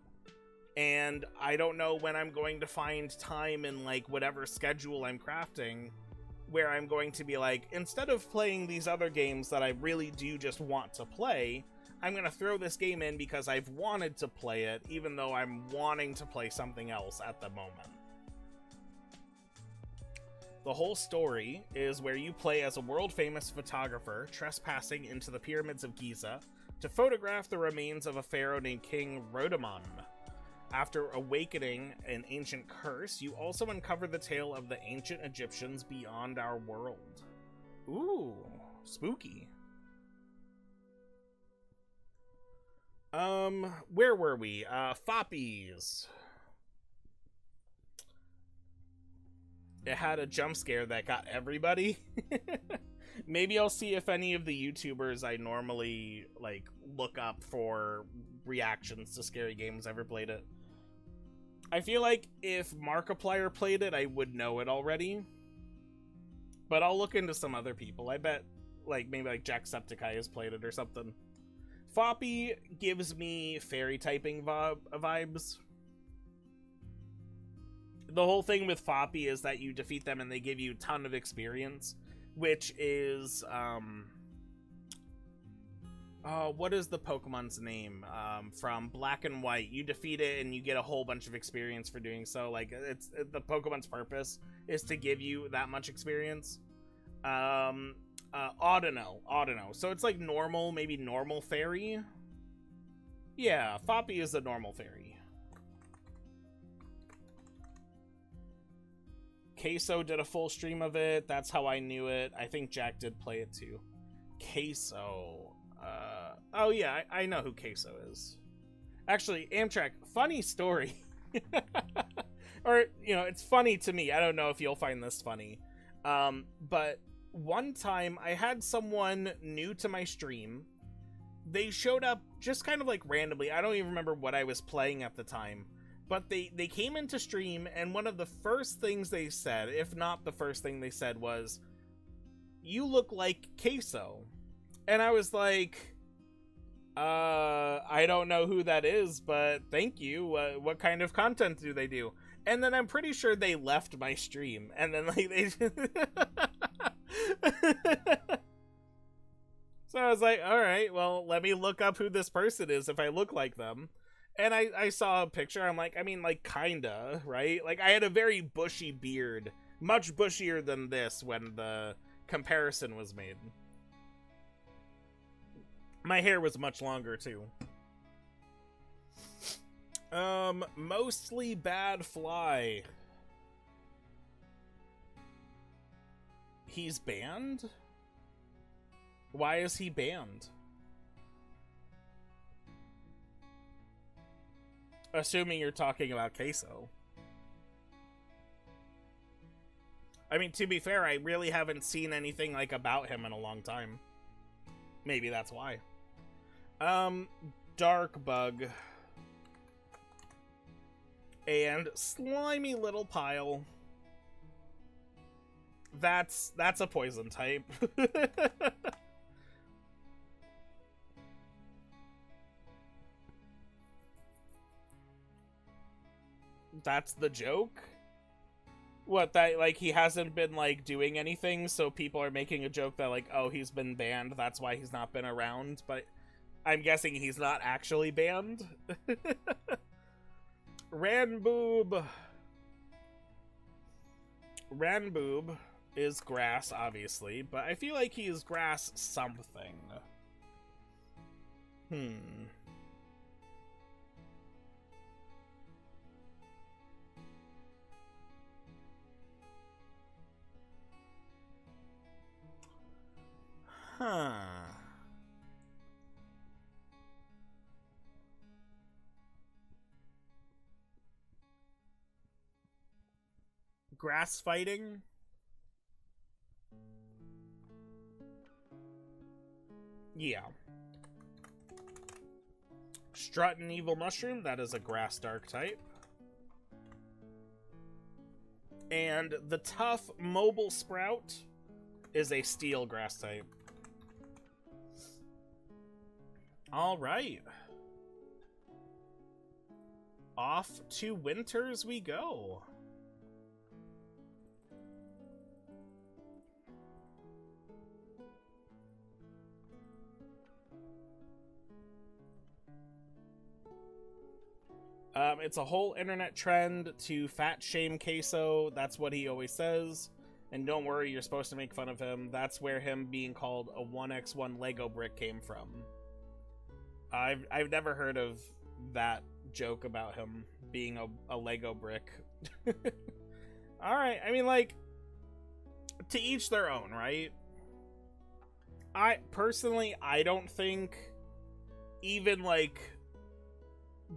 And I don't know when I'm going to find time in like whatever schedule I'm crafting where I'm going to be like, instead of playing these other games that I really do just want to play, I'm going to throw this game in because I've wanted to play it, even though I'm wanting to play something else at the moment. The whole story is where you play as a world-famous photographer trespassing into the pyramids of Giza to photograph the remains of a pharaoh named King Rhodomon. After awakening an ancient curse, you also uncover the tale of the ancient Egyptians beyond our world. Ooh, spooky. Where were we? Foppies. It had a jump scare that got everybody. Maybe I'll see if any of the YouTubers I normally like look up for reactions to scary games ever played it. I feel like if Markiplier played it, I would know it already. But I'll look into some other people. I bet like maybe like Jacksepticeye has played it or something. Foppy gives me fairy typing vibes. The whole thing with Foppy is that you defeat them and they give you a ton of experience, which is, what is the Pokemon's name? From Black and White. You defeat it and you get a whole bunch of experience for doing so. Like, the Pokemon's purpose is to give you that much experience. Audino. So it's like normal, maybe normal fairy. Yeah, Foppy is a normal fairy. Queso did a full stream of it. That's how I knew it. I think Jack did play it too. Queso. Oh yeah, I know who Queso is. Actually, Amtrak, funny story. Or, you know, it's funny to me. I don't know if you'll find this funny. But one time I had someone new to my stream. They showed up just kind of like randomly. I don't even remember what I was playing at the time. But they came into stream, and one of the first things they said, if not the first thing they said, was, "You look like Queso." And I was like, I don't know who that is, but thank you. What kind of content do they do? And then I'm pretty sure they left my stream. And then like they So I was like, all right, well, let me look up who this person is if I look like them. And I saw a picture. I'm like, I mean, like, kinda, right? Like, I had a very bushy beard. Much bushier than this when the comparison was made. My hair was much longer, too. Mostly bad fly. He's banned? Why is he banned? Assuming you're talking about Queso. I mean, to be fair, I really haven't seen anything like about him in a long time. Maybe that's why. Dark Bug. And Slimy Little Pile. That's a poison type. That's the joke? What, that, like, he hasn't been, like, doing anything, so people are making a joke that, like, oh, he's been banned, that's why he's not been around, but I'm guessing he's not actually banned? Ranboob. is grass, obviously, but I feel like he is grass something. Huh. Grass fighting? Yeah. Strut and Evil Mushroom, that is a grass dark type. And the tough Mobile Sprout is a steel grass type. Alright. Off to Winters we go. It's a whole internet trend to fat shame Queso. That's what he always says. And don't worry, you're supposed to make fun of him. That's where him being called a 1x1 Lego brick came from. I've never heard of that joke about him being a Lego brick. Alright, I mean, like, to each their own, right? I don't think even, like,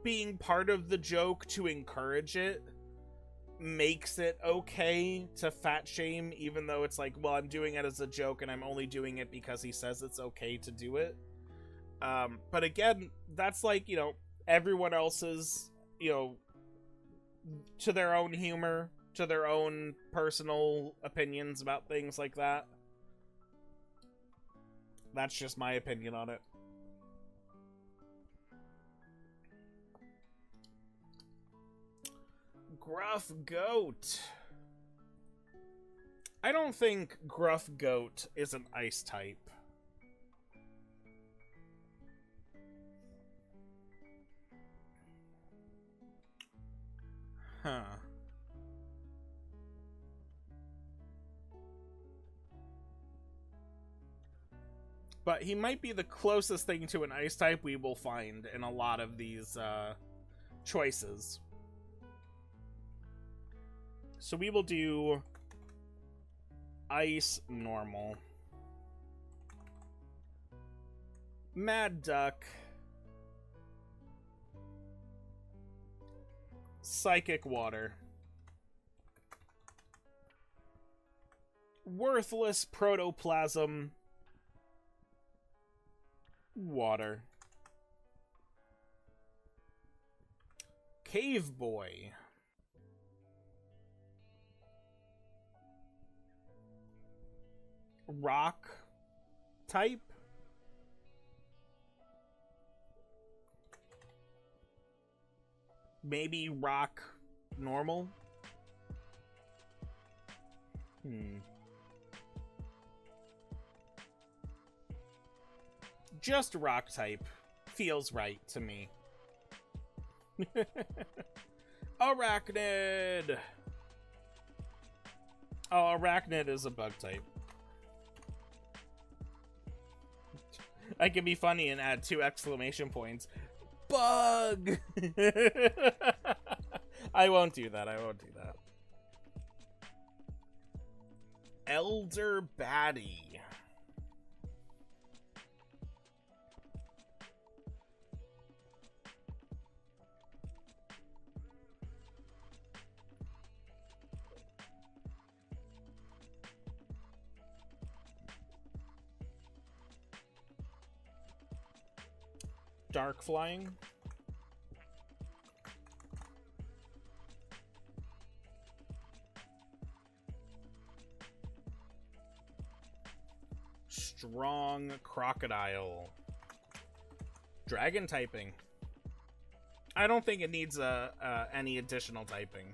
being part of the joke to encourage it makes it okay to fat shame, even though it's like, well, I'm doing it as a joke and I'm only doing it because he says it's okay to do it. But again, that's like, you know, everyone else's, you know, to their own humor, to their own personal opinions about things like that. That's just my opinion on it. Gruff Goat. I don't think Gruff Goat is an ice type. Huh. But he might be the closest thing to an ice type we will find in a lot of these choices. So we will do Ice Normal. Mad Duck. Psychic Water. Worthless Protoplasm. Water. Cave Boy. Rock type. Maybe rock normal. Just rock type feels right to me. Arachnid. Oh, Arachnid is a bug type. I can be funny and add 2 exclamation points. Bug! I won't do that. I won't do that. Elder Baddie. Dark Flying. Strong Crocodile. Dragon typing. I don't think it needs any additional typing.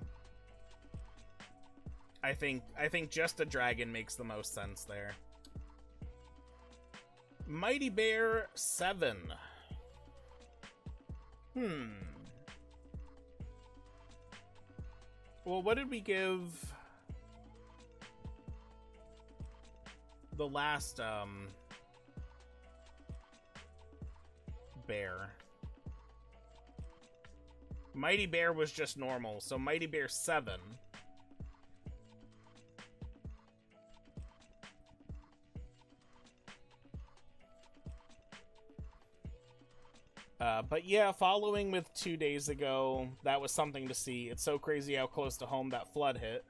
I think just a dragon makes the most sense there. Mighty Bear 7. Well, what did we give? the last bear. Mighty Bear was just normal, so Mighty Bear 7. But yeah, following with 2 days ago, that was something to see. It's so crazy how close to home that flood hit.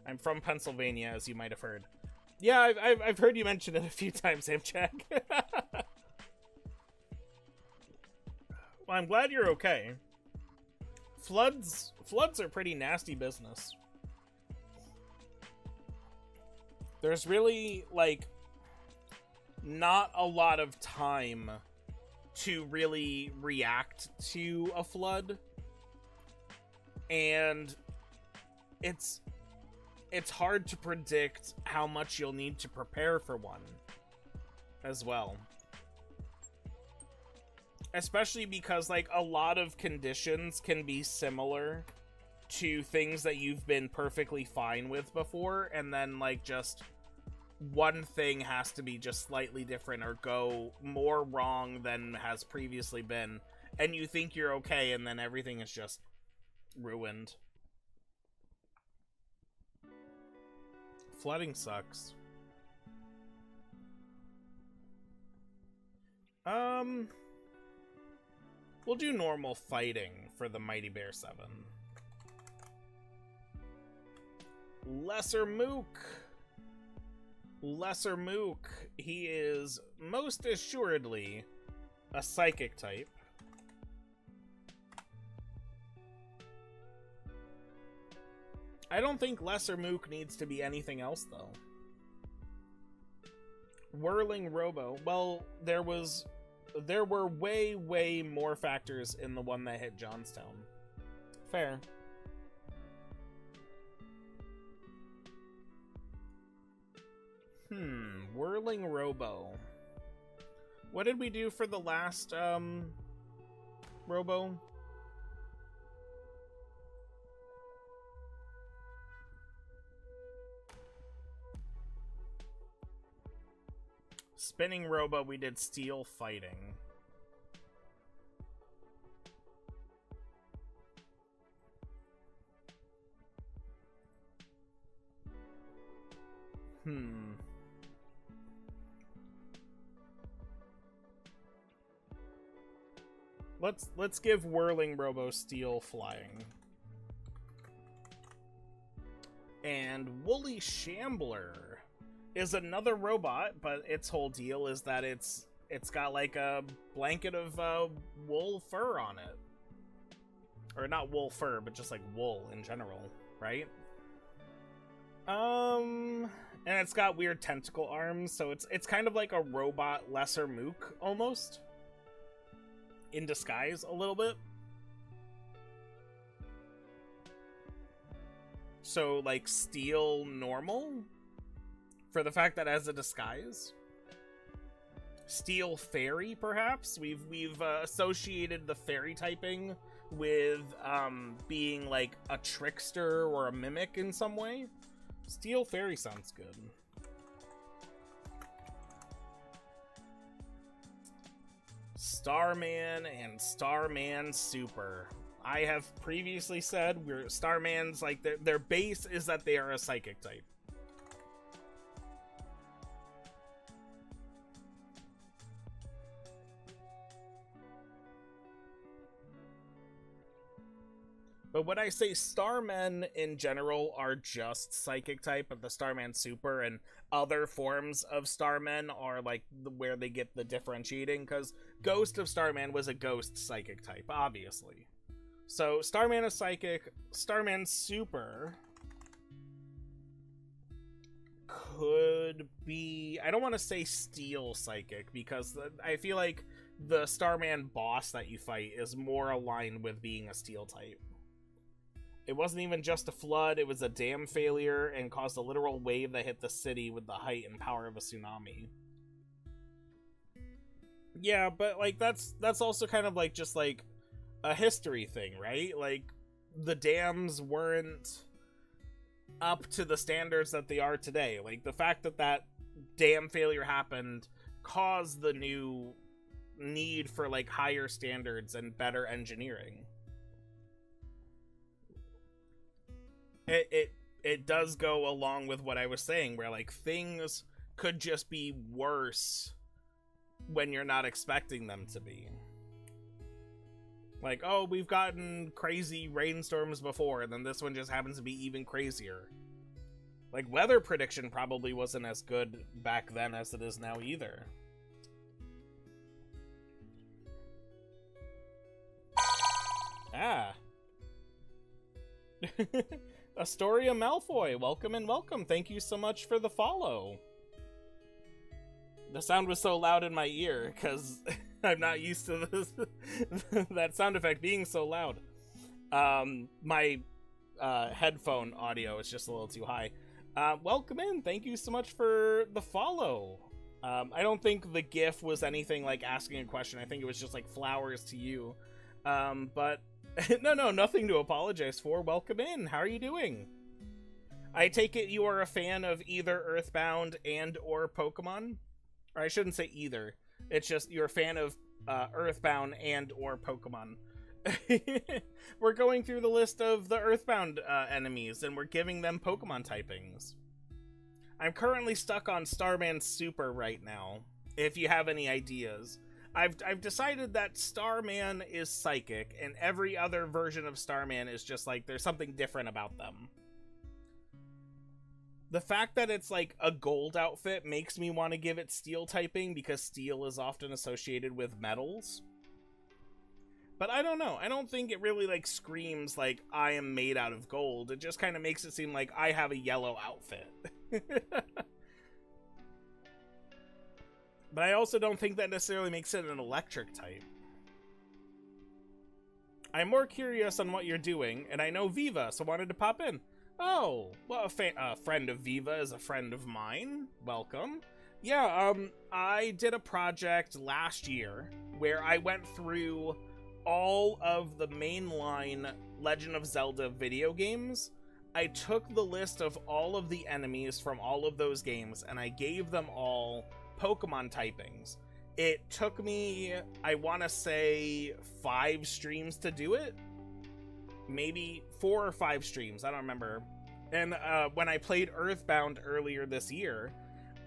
I'm from Pennsylvania, as you might have heard. Yeah, I've heard you mention it a few times, Amchak. Well, I'm glad you're okay. Floods are pretty nasty business. There's really, like, not a lot of time to really react to a flood, and it's hard to predict how much you'll need to prepare for one as well, especially because, like, a lot of conditions can be similar to things that you've been perfectly fine with before, and then, like, just one thing has to be just slightly different or go more wrong than has previously been, and you think you're okay, and then everything is just ruined. Flooding sucks. We'll do normal fighting for the Mighty Bear 7. Lesser Mook. Lesser Mook, he is most assuredly a psychic type. I don't think Lesser Mook needs to be anything else, though. Whirling Robo, well, there were way more factors in the one that hit Johnstown. Fair. Whirling Robo. What did we do for the last, Robo? Spinning Robo, we did Steel Fighting. Let's give Whirling Robo Steel Flying. And Woolly Shambler is another robot, but its whole deal is that it's got like a blanket of wool fur on it. Or not wool fur, but just like wool in general, right? And it's got weird tentacle arms, so it's kind of like a robot Lesser Mook almost. In disguise a little bit. So like Steel normal for the fact that it has a disguise. Steel Fairy, perhaps. We've associated the fairy typing with being like a trickster or a mimic in some way. Steel Fairy sounds good. Starman and Starman Super. I have previously said Starman's like their base is that they are a psychic type. But when I say Starmen in general are just psychic type, but the Starman Super and other forms of Starmen are like where they get the differentiating, because Ghost of Starman was a ghost psychic type, obviously. So Starman is psychic. Starman Super could be, I don't want to say Steel psychic, because I feel like the Starman boss that you fight is more aligned with being a Steel type. It wasn't even just a flood, it was a dam failure and caused a literal wave that hit the city with the height and power of a tsunami. Yeah, but like that's also kind of like just like a history thing, right? Like the dams weren't up to the standards that they are today. Like the fact that damn failure happened caused the new need for like higher standards and better engineering. It does go along with what I was saying, where like things could just be worse when you're not expecting them to be. Like, oh, we've gotten crazy rainstorms before, and then this one just happens to be even crazier. Like, weather prediction probably wasn't as good back then as it is now either. Ah. Astoria Malfoy, welcome and welcome. Thank you so much for the follow. The sound was so loud in my ear, because I'm not used to this, that sound effect being so loud. My headphone audio is just a little too high. Welcome in. Thank you so much for the follow. I don't think the GIF was anything like asking a question. I think it was just like flowers to you. But no, nothing to apologize for. Welcome in. How are you doing? I take it you are a fan of either EarthBound and or Pokemon? Or I shouldn't say either. It's just you're a fan of EarthBound and or Pokemon. We're going through the list of the EarthBound enemies, and we're giving them Pokemon typings. I'm currently stuck on Starman Super right now, if you have any ideas. I've decided that Starman is psychic, and every other version of Starman is just like, there's something different about them. The fact that it's like a gold outfit makes me want to give it steel typing, because steel is often associated with metals. But I don't know. I don't think it really like screams like I am made out of gold. It just kind of makes it seem like I have a yellow outfit. But I also don't think that necessarily makes it an electric type. I'm more curious on what you're doing, and I know Viva, so wanted to pop in. Oh, well, a friend of Viva is a friend of mine. Welcome. Yeah, I did a project last year where I went through all of the mainline Legend of Zelda video games. I took the list of all of the enemies from all of those games, and I gave them all Pokemon typings. It took me, I want to say, 5 streams to do it. Maybe 4 or 5 streams, I don't remember. And when I played EarthBound earlier this year,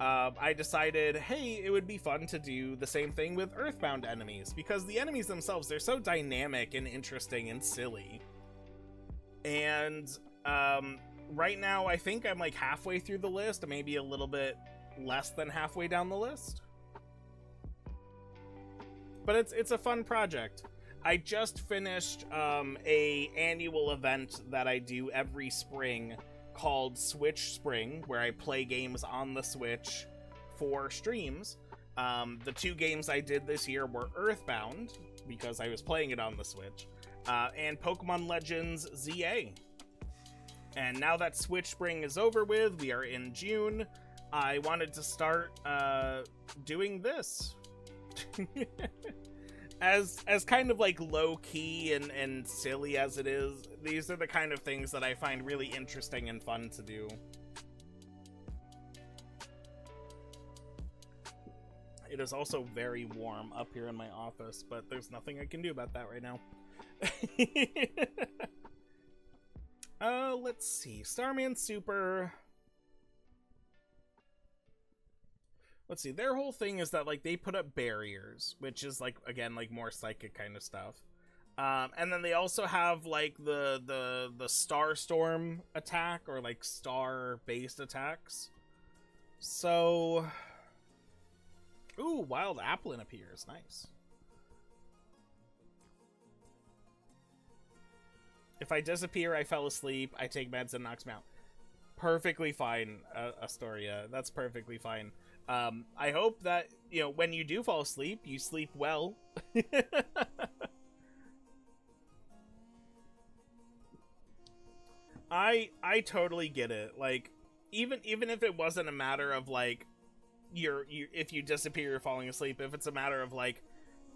I decided, hey, it would be fun to do the same thing with EarthBound enemies, because the enemies themselves, they're so dynamic and interesting and silly. And right now, I think I'm like halfway through the list, maybe a little bit less than halfway down the list. But it's a fun project. I just finished a annual event that I do every spring called Switch Spring, where I play games on the Switch for streams. The 2 games I did this year were EarthBound, because I was playing it on the Switch, and Pokemon Legends ZA. And now that Switch Spring is over with, we are in June, I wanted to start doing this. As kind of like low-key and silly as it is, these are the kind of things that I find really interesting and fun to do. It is also very warm up here in my office, but there's nothing I can do about that right now. Let's see. Starman Super. Let's see, their whole thing is that, like, they put up barriers, which is, like, again, like, more psychic kind of stuff. And then they also have, like, the Starstorm attack, or, like, star-based attacks. So... Ooh, Wild Applin appears. Nice. If I disappear, I fell asleep, I take meds and knocks me out. Perfectly fine, Astoria. That's perfectly fine. I hope that, you know, when you do fall asleep, you sleep well. I totally get it. Like, even if it wasn't a matter of, like, if you disappear, you're falling asleep. If it's a matter of, like,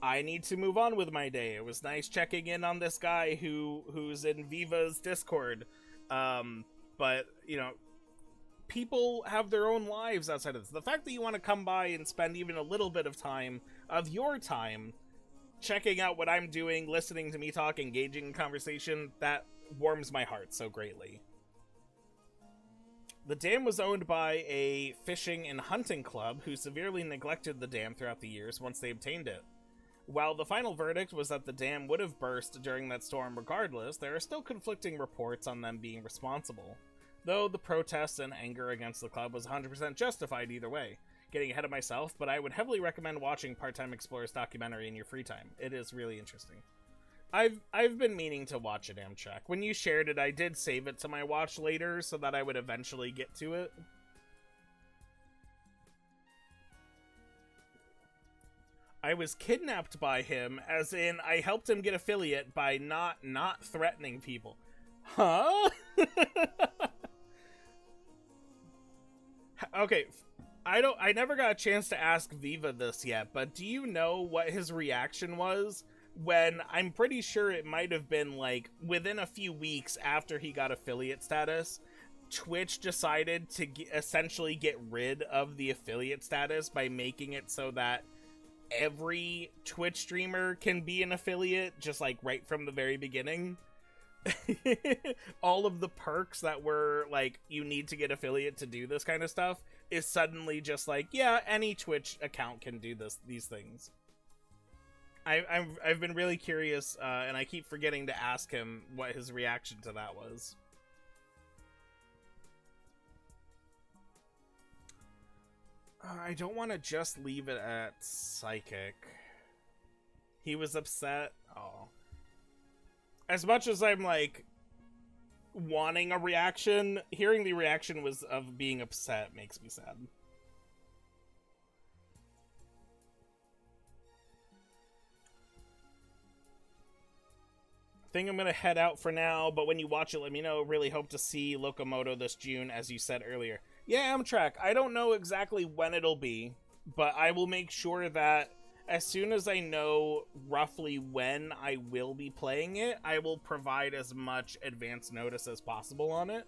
I need to move on with my day. It was nice checking in on this guy who's in Viva's Discord. But, you know, people have their own lives outside of this. The fact that you want to come by and spend even a little bit of time, of your time, checking out what I'm doing, listening to me talk, engaging in conversation, that warms my heart so greatly. The dam was owned by a fishing and hunting club who severely neglected the dam throughout the years once they obtained it. While the final verdict was that the dam would have burst during that storm regardless, there are still conflicting reports on them being responsible. Though the protests and anger against the club was 100% justified either way. Getting ahead of myself, but I would heavily recommend watching Part-Time Explorer's documentary in your free time. It is really interesting. I've been meaning to watch it, Amtrak. When you shared it, I did save it to my watch later so that I would eventually get to it. I was kidnapped by him, as in I helped him get affiliate by not threatening people. Huh? Okay, I never got a chance to ask Viva this yet, but do you know what his reaction was when, I'm pretty sure it might have been like within a few weeks after he got affiliate status, Twitch decided to essentially get rid of the affiliate status by making it so that every Twitch streamer can be an affiliate, just like right from the very beginning. All of the perks that were like, you need to get affiliate to do this kind of stuff, is suddenly just like, yeah, any Twitch account can do these things. I've been really curious, and I keep forgetting to ask him what his reaction to that was. I don't want to just leave it at psychic. He was upset. Oh. As much as I'm like wanting a reaction, hearing the reaction was of being upset makes me sad. I think I'm gonna head out for now, but when you watch it, let me know. Really hope to see Locomoto this June, as you said earlier. Yeah, Amtrak. I don't know exactly when it'll be, but I will make sure that as soon as I know roughly when I will be playing it, I will provide as much advance notice as possible on it,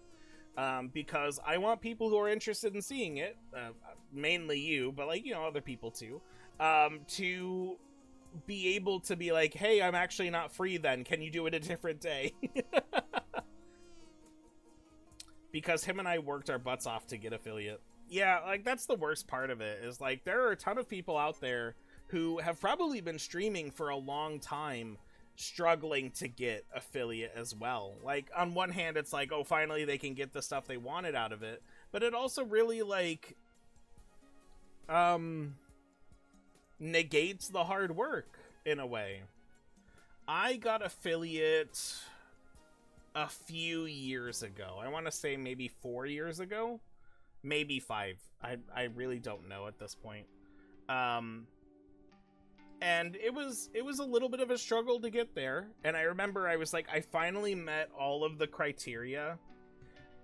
because I want people who are interested in seeing it, mainly you, but like, you know, other people too, to be able to be like, hey, I'm actually not free then. Can you do it a different day? Because him and I worked our butts off to get affiliate. Yeah, like, that's the worst part of it, is like, there are a ton of people out there who have probably been streaming for a long time, struggling to get affiliate as well. Like, on one hand, it's like, oh, finally they can get the stuff they wanted out of it, but it also really, like, negates the hard work, in a way. I got affiliate a few years ago. I want to say maybe 4 years ago, maybe 5. I really don't know at this point. And it was a little bit of a struggle to get there. And I remember I was like, I finally met all of the criteria,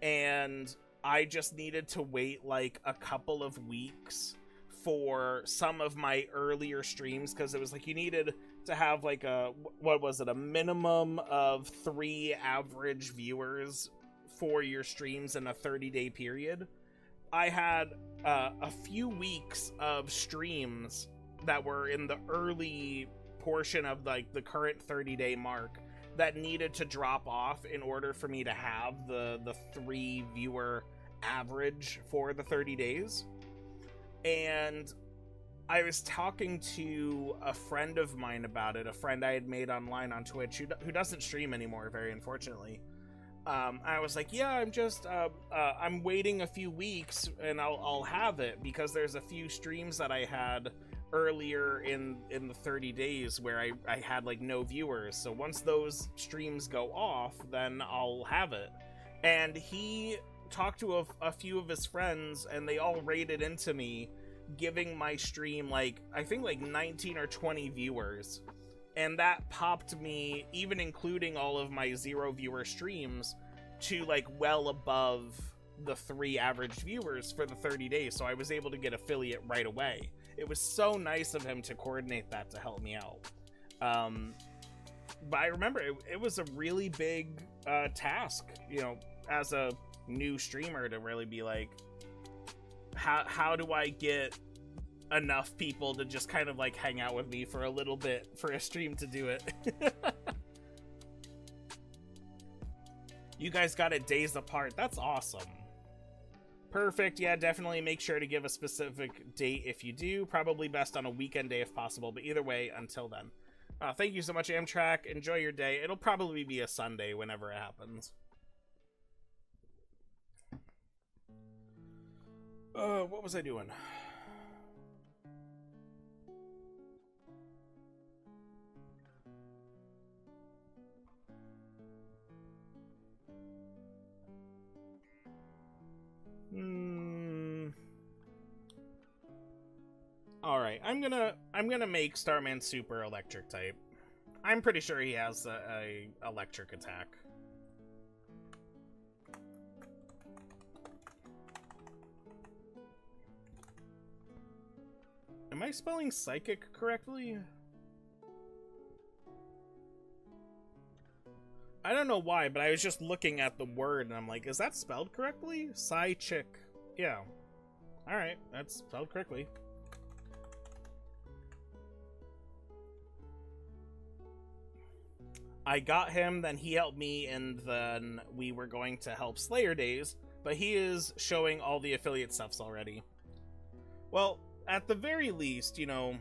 and I just needed to wait like a couple of weeks for some of my earlier streams, because it was like you needed to have like a, what was it, a minimum of 3 average viewers for your streams in a 30-day period. I had a few weeks of streams that were in the early portion of like the current 30-day mark that needed to drop off in order for me to have the 3 viewer average for the 30 days. And I was talking to a friend of mine about it, a friend I had made online on Twitch who doesn't stream anymore, very unfortunately. I was like, yeah, I'm just, I'm waiting a few weeks and I'll have it, because there's a few streams that I had earlier in the 30 days where I had like no viewers. So once those streams go off, then I'll have it. And he talked to a few of his friends, and they all raided into me, giving my stream like, I think like 19 or 20 viewers. And that popped me, even including all of my 0 viewer streams, to like well above the 3 average viewers for the 30 days. So I was able to get affiliate right away. It was so nice of him to coordinate that to help me out. But I remember it was a really big task, you know, as a new streamer, to really be like, how do I get enough people to just kind of like hang out with me for a little bit for a stream to do it? You guys got it days apart. That's awesome. Perfect. Yeah, definitely make sure to give a specific date if you do. Probably best on a weekend day if possible, but either way, until then. Thank you so much, Amtrak. Enjoy your day. It'll probably be a Sunday whenever it happens. What was I doing? All right, I'm gonna make Starman super electric type. I'm pretty sure he has a electric attack. Am I spelling psychic correctly? I don't know why, but I was just looking at the word and I'm like, is that spelled correctly? Psychic. Yeah. Alright, that's spelled correctly. I got him, then he helped me, and then we were going to help Slayer Days, but he is showing all the affiliate stuffs already. Well, at the very least, you know,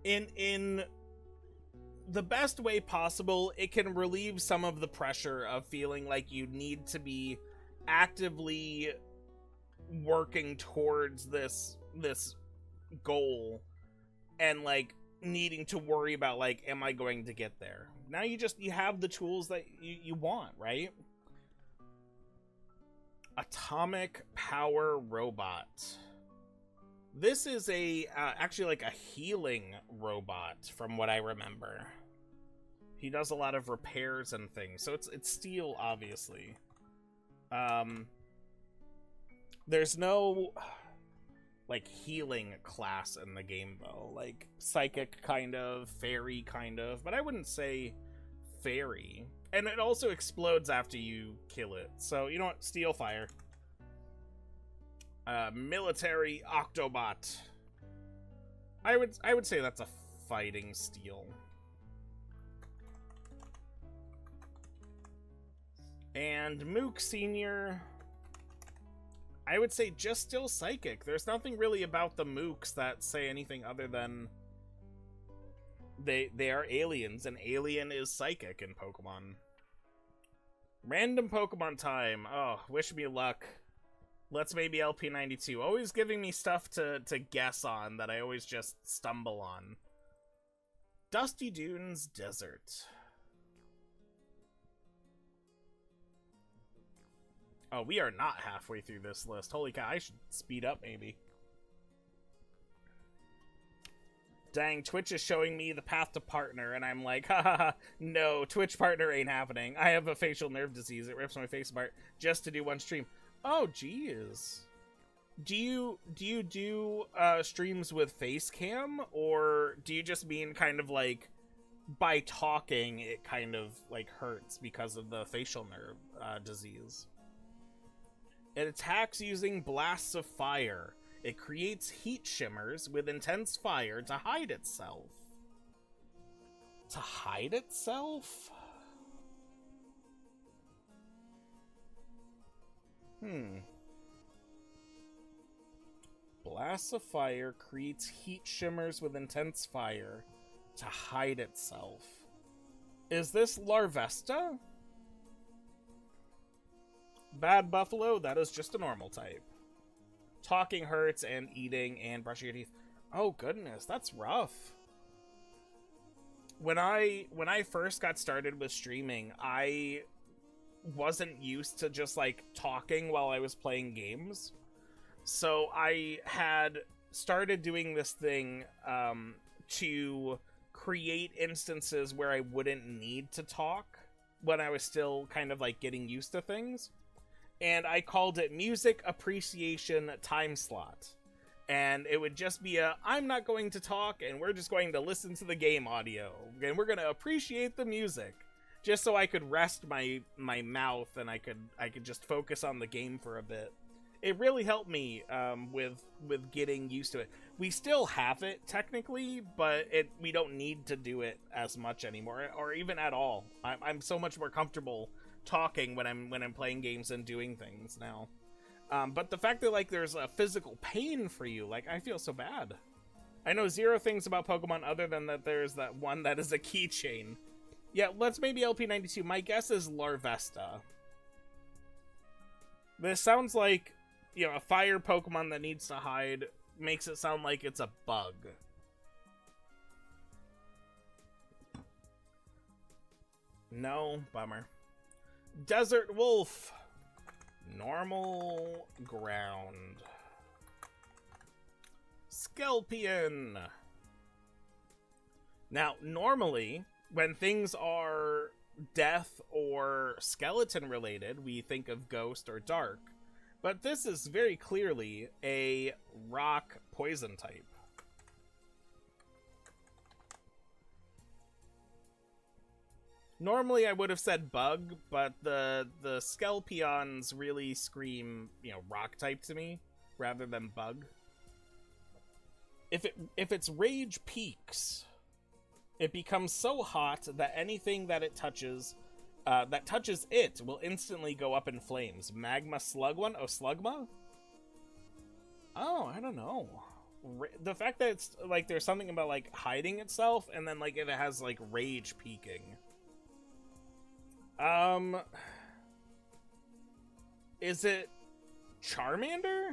in the best way possible, it can relieve some of the pressure of feeling like you need to be actively working towards this goal and like needing to worry about like, am I going to get there? Now you have the tools that you want, right? Atomic Power Robot. This is a actually like a healing robot from what I remember. He does a lot of repairs and things, so it's steel, obviously. There's no like healing class in the game though, like psychic kind of, fairy kind of, but I wouldn't say fairy. And it also explodes after you kill it, so you know what, Steel Fire. Military Octobot. I would say that's a fighting steel. And Mook Senior, I would say just still psychic. There's nothing really about the Mooks that say anything other than they are aliens, and alien is psychic in Pokemon. Random Pokemon time. Oh, wish me luck. Let's maybe LP92. Always giving me stuff to guess on that I always just stumble on. Dusty Dunes Desert. Oh, we are not halfway through this list. Holy cow, I should speed up maybe. Dang, Twitch is showing me the path to partner, and I'm like, haha, no, Twitch partner ain't happening. I have a facial nerve disease. It rips my face apart just to do one stream. Oh, geez. Do you do streams with face cam, or do you just mean kind of like by talking it kind of like hurts because of the facial nerve disease? It attacks using blasts of fire. It creates heat shimmers with intense fire to hide itself. To hide itself? Blasts of fire creates heat shimmers with intense fire to hide itself. Is this Larvesta? Bad Buffalo, that is just a normal type. Talking hurts, and eating and brushing your teeth. Oh goodness, that's rough. When I first got started with streaming, I wasn't used to just like talking while I was playing games. So I had started doing this thing to create instances where I wouldn't need to talk when I was still kind of like getting used to things. And I called it Music Appreciation Time Slot. And it would just be I'm not going to talk, and we're just going to listen to the game audio. And we're going to appreciate the music. just so I could rest my mouth and I could just focus on the game for a bit. It really helped me with getting used to it. We still have it technically, but we don't need to do it as much anymore, or even at all. I'm so much more comfortable talking when I'm playing games and doing things now. But the fact that like there's a physical pain for you, like I feel so bad. I know zero things about Pokemon other than that there's that one that is a keychain. Yeah, let's maybe LP92. My guess is Larvesta. This sounds like, you know, a fire Pokemon that needs to hide. Makes it sound like it's a bug. No, bummer. Desert Wolf. Normal ground. Skelpion. Now, normally, when things are death or skeleton related, we think of ghost or dark. But this is very clearly a rock poison type. Normally I would have said bug, but the Skelpions really scream, you know, rock type to me rather than bug. If its rage peaks, it becomes so hot that anything that it touches it will instantly go up in flames. Magma Slug one? Oh, Slugma? Oh, I don't know. The fact that it's like there's something about like hiding itself and then like if it has like rage peaking. Is it Charmander?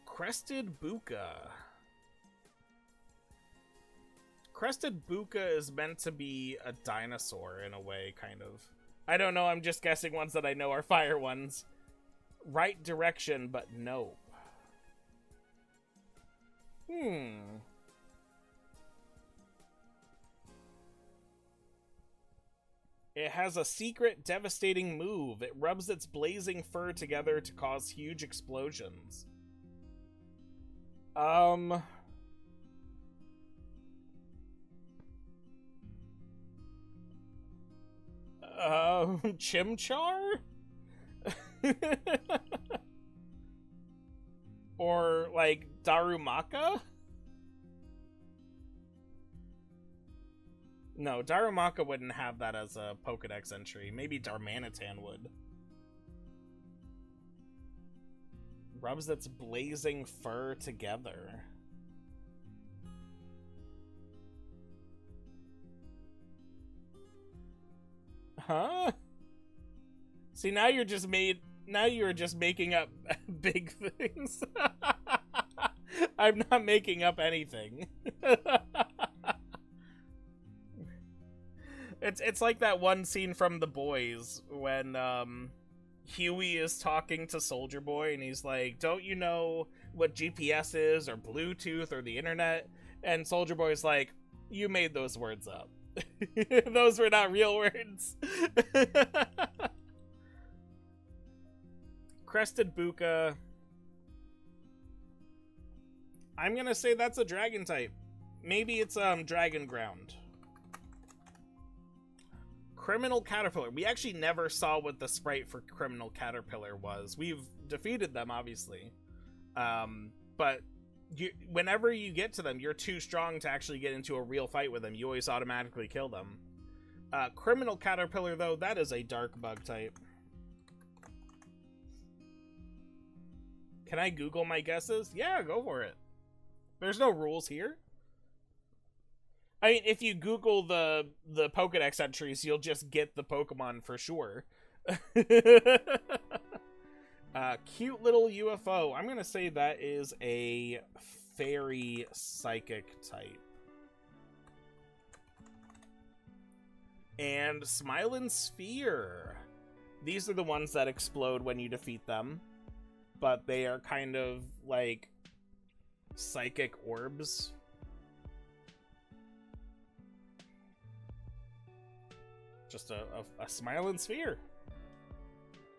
Crested Buka. Crested Buka is meant to be a dinosaur in a way, kind of. I don't know, I'm just guessing ones that I know are fire ones. Right direction, but nope. It has a secret, devastating move. It rubs its blazing fur together to cause huge explosions. Chimchar? Or, like, Darumaka? No, Darumaka wouldn't have that as a Pokedex entry. Maybe Darmanitan would. Rubs its blazing fur together. Huh? See, now you're just making up big things. I'm not making up anything. It's like that one scene from The Boys when Huey is talking to Soldier Boy and he's like, "Don't you know what GPS is or Bluetooth or the internet?" And Soldier Boy's like, "You made those words up. Those were not real words." Crested Buka. I'm gonna say that's a dragon type. Maybe it's Dragon Ground. Criminal Caterpillar. We actually never saw what the sprite for Criminal Caterpillar was. We've defeated them, obviously. But whenever you get to them, you're too strong to actually get into a real fight with them. You always automatically kill them. Criminal Caterpillar, though, that is a dark bug type. Can I Google my guesses? Yeah, go for it. There's no rules here. I mean, if you Google the Pokedex entries, you'll just get the Pokemon for sure. Cute little UFO. I'm gonna say that is a fairy psychic type. And Smiling Sphere. These are the ones that explode when you defeat them. But they are kind of like psychic orbs. Just a Smiling Sphere.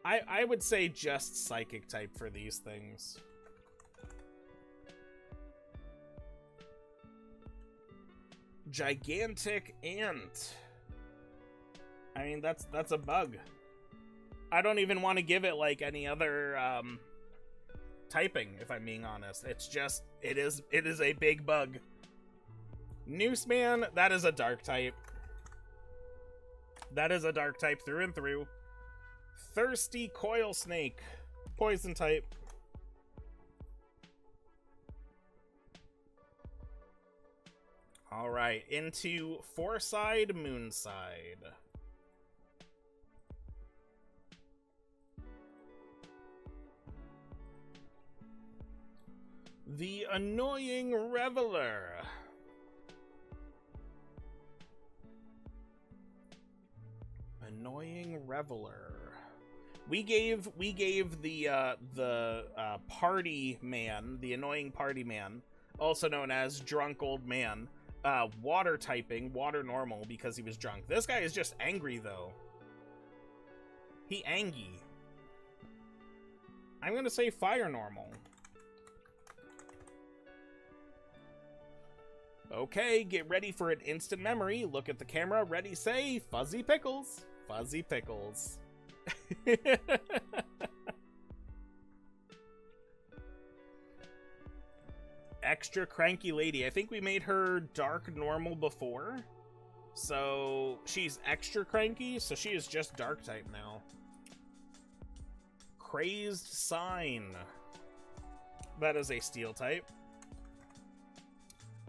I would say just psychic type for these things. Gigantic ant. I mean, that's a bug. I don't even want to give it like any other typing, if I'm being honest. It's just it is a big bug. Nooseman, that is a dark type. That is a dark type through and through. Thirsty coil snake, poison type. All right, into Fourside Moonside. The Annoying Reveler. Annoying Reveler. We gave the party man, the annoying party man, also known as drunk old man, water typing, water normal, because he was drunk. This guy is just angry though. He angy. I'm gonna say fire normal. Okay, get ready for an instant memory. Look at the camera. Ready, say, Fuzzy Pickles. Fuzzy Pickles. Extra cranky lady. I think we made her dark normal before. So she's extra cranky, so she is just dark type now. Crazed Sign. That is a steel type.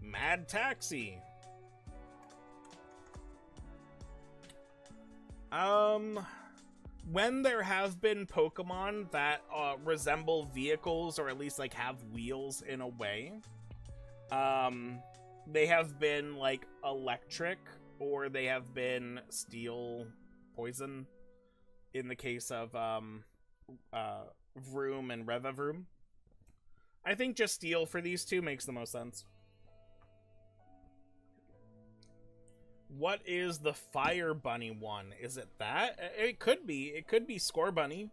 Mad Taxi. When there have been Pokemon that resemble vehicles, or at least like have wheels in a way, they have been like electric, or they have been steel poison in the case of Vroom and Revavroom. I think just steel for these two makes the most sense. What is the Fire Bunny one? Is it that? It could be. It could be Score Bunny.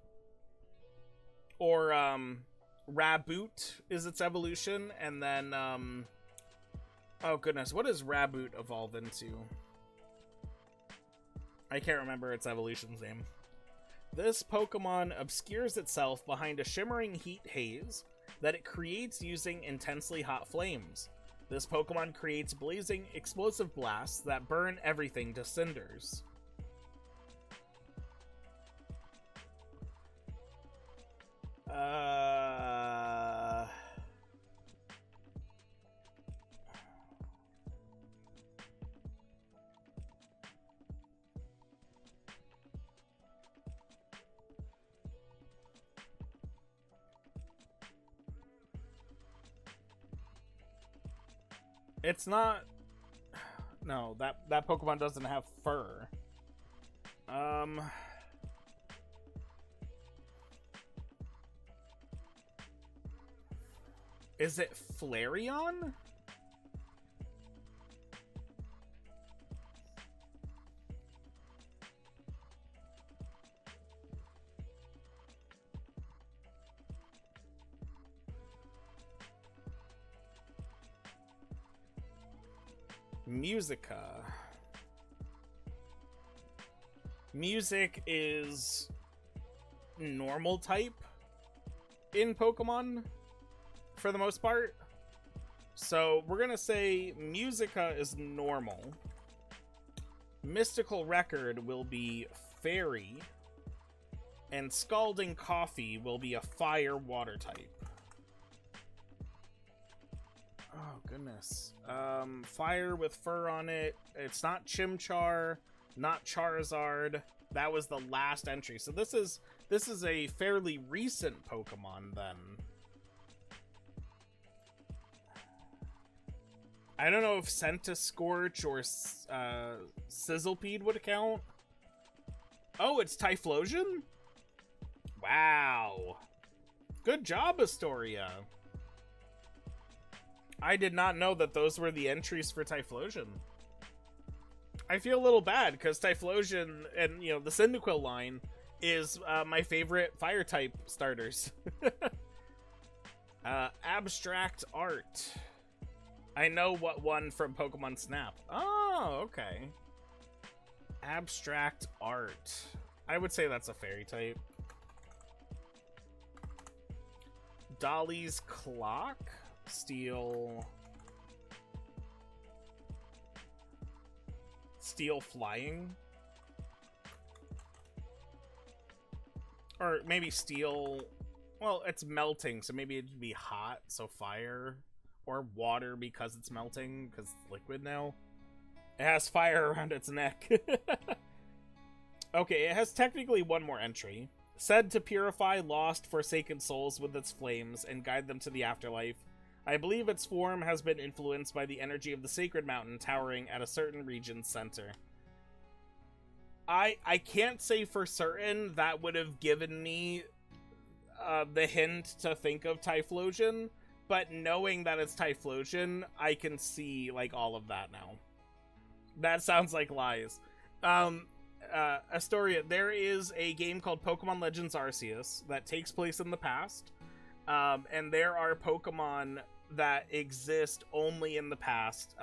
Or, Raboot is its evolution. And then, oh goodness, what does Raboot evolve into? I can't remember its evolution's name. This Pokemon obscures itself behind a shimmering heat haze that it creates using intensely hot flames. This Pokemon creates blazing explosive blasts that burn everything to cinders. It's not... No, that Pokemon doesn't have fur. Is it Flareon? Musica. Music is normal type in Pokemon for the most part. So we're gonna say Musica is normal. Mystical Record will be Fairy. And Scalding Coffee will be a fire water type. Oh, goodness. Fire with fur on it. It's not Chimchar, not Charizard. That was the last entry. So this is a fairly recent Pokemon, then. I don't know if Centiskorch or Sizzlipede would count. Oh, it's Typhlosion? Wow. Good job, Astoria. I did not know that those were the entries for Typhlosion. I feel a little bad because Typhlosion and, you know, the Cyndaquil line is my favorite fire type starters. Abstract Art. I know what one from Pokemon Snap. Oh, okay. Abstract art. I would say that's a fairy type. Dolly's clock. Steel flying. Or maybe steel. Well, it's melting, so maybe it'd be hot, so fire. Or water because it's melting, because it's liquid now. It has fire around its neck. Okay, it has technically one more entry. Said to purify lost, forsaken souls with its flames and guide them to the afterlife. I believe its form has been influenced by the energy of the sacred mountain towering at a certain region's center. I can't say for certain that would have given me the hint to think of Typhlosion, but knowing that it's Typhlosion, I can see, like, all of that now. That sounds like lies. Astoria, there is a game called Pokemon Legends Arceus that takes place in the past, and there are Pokemon that exist only in the past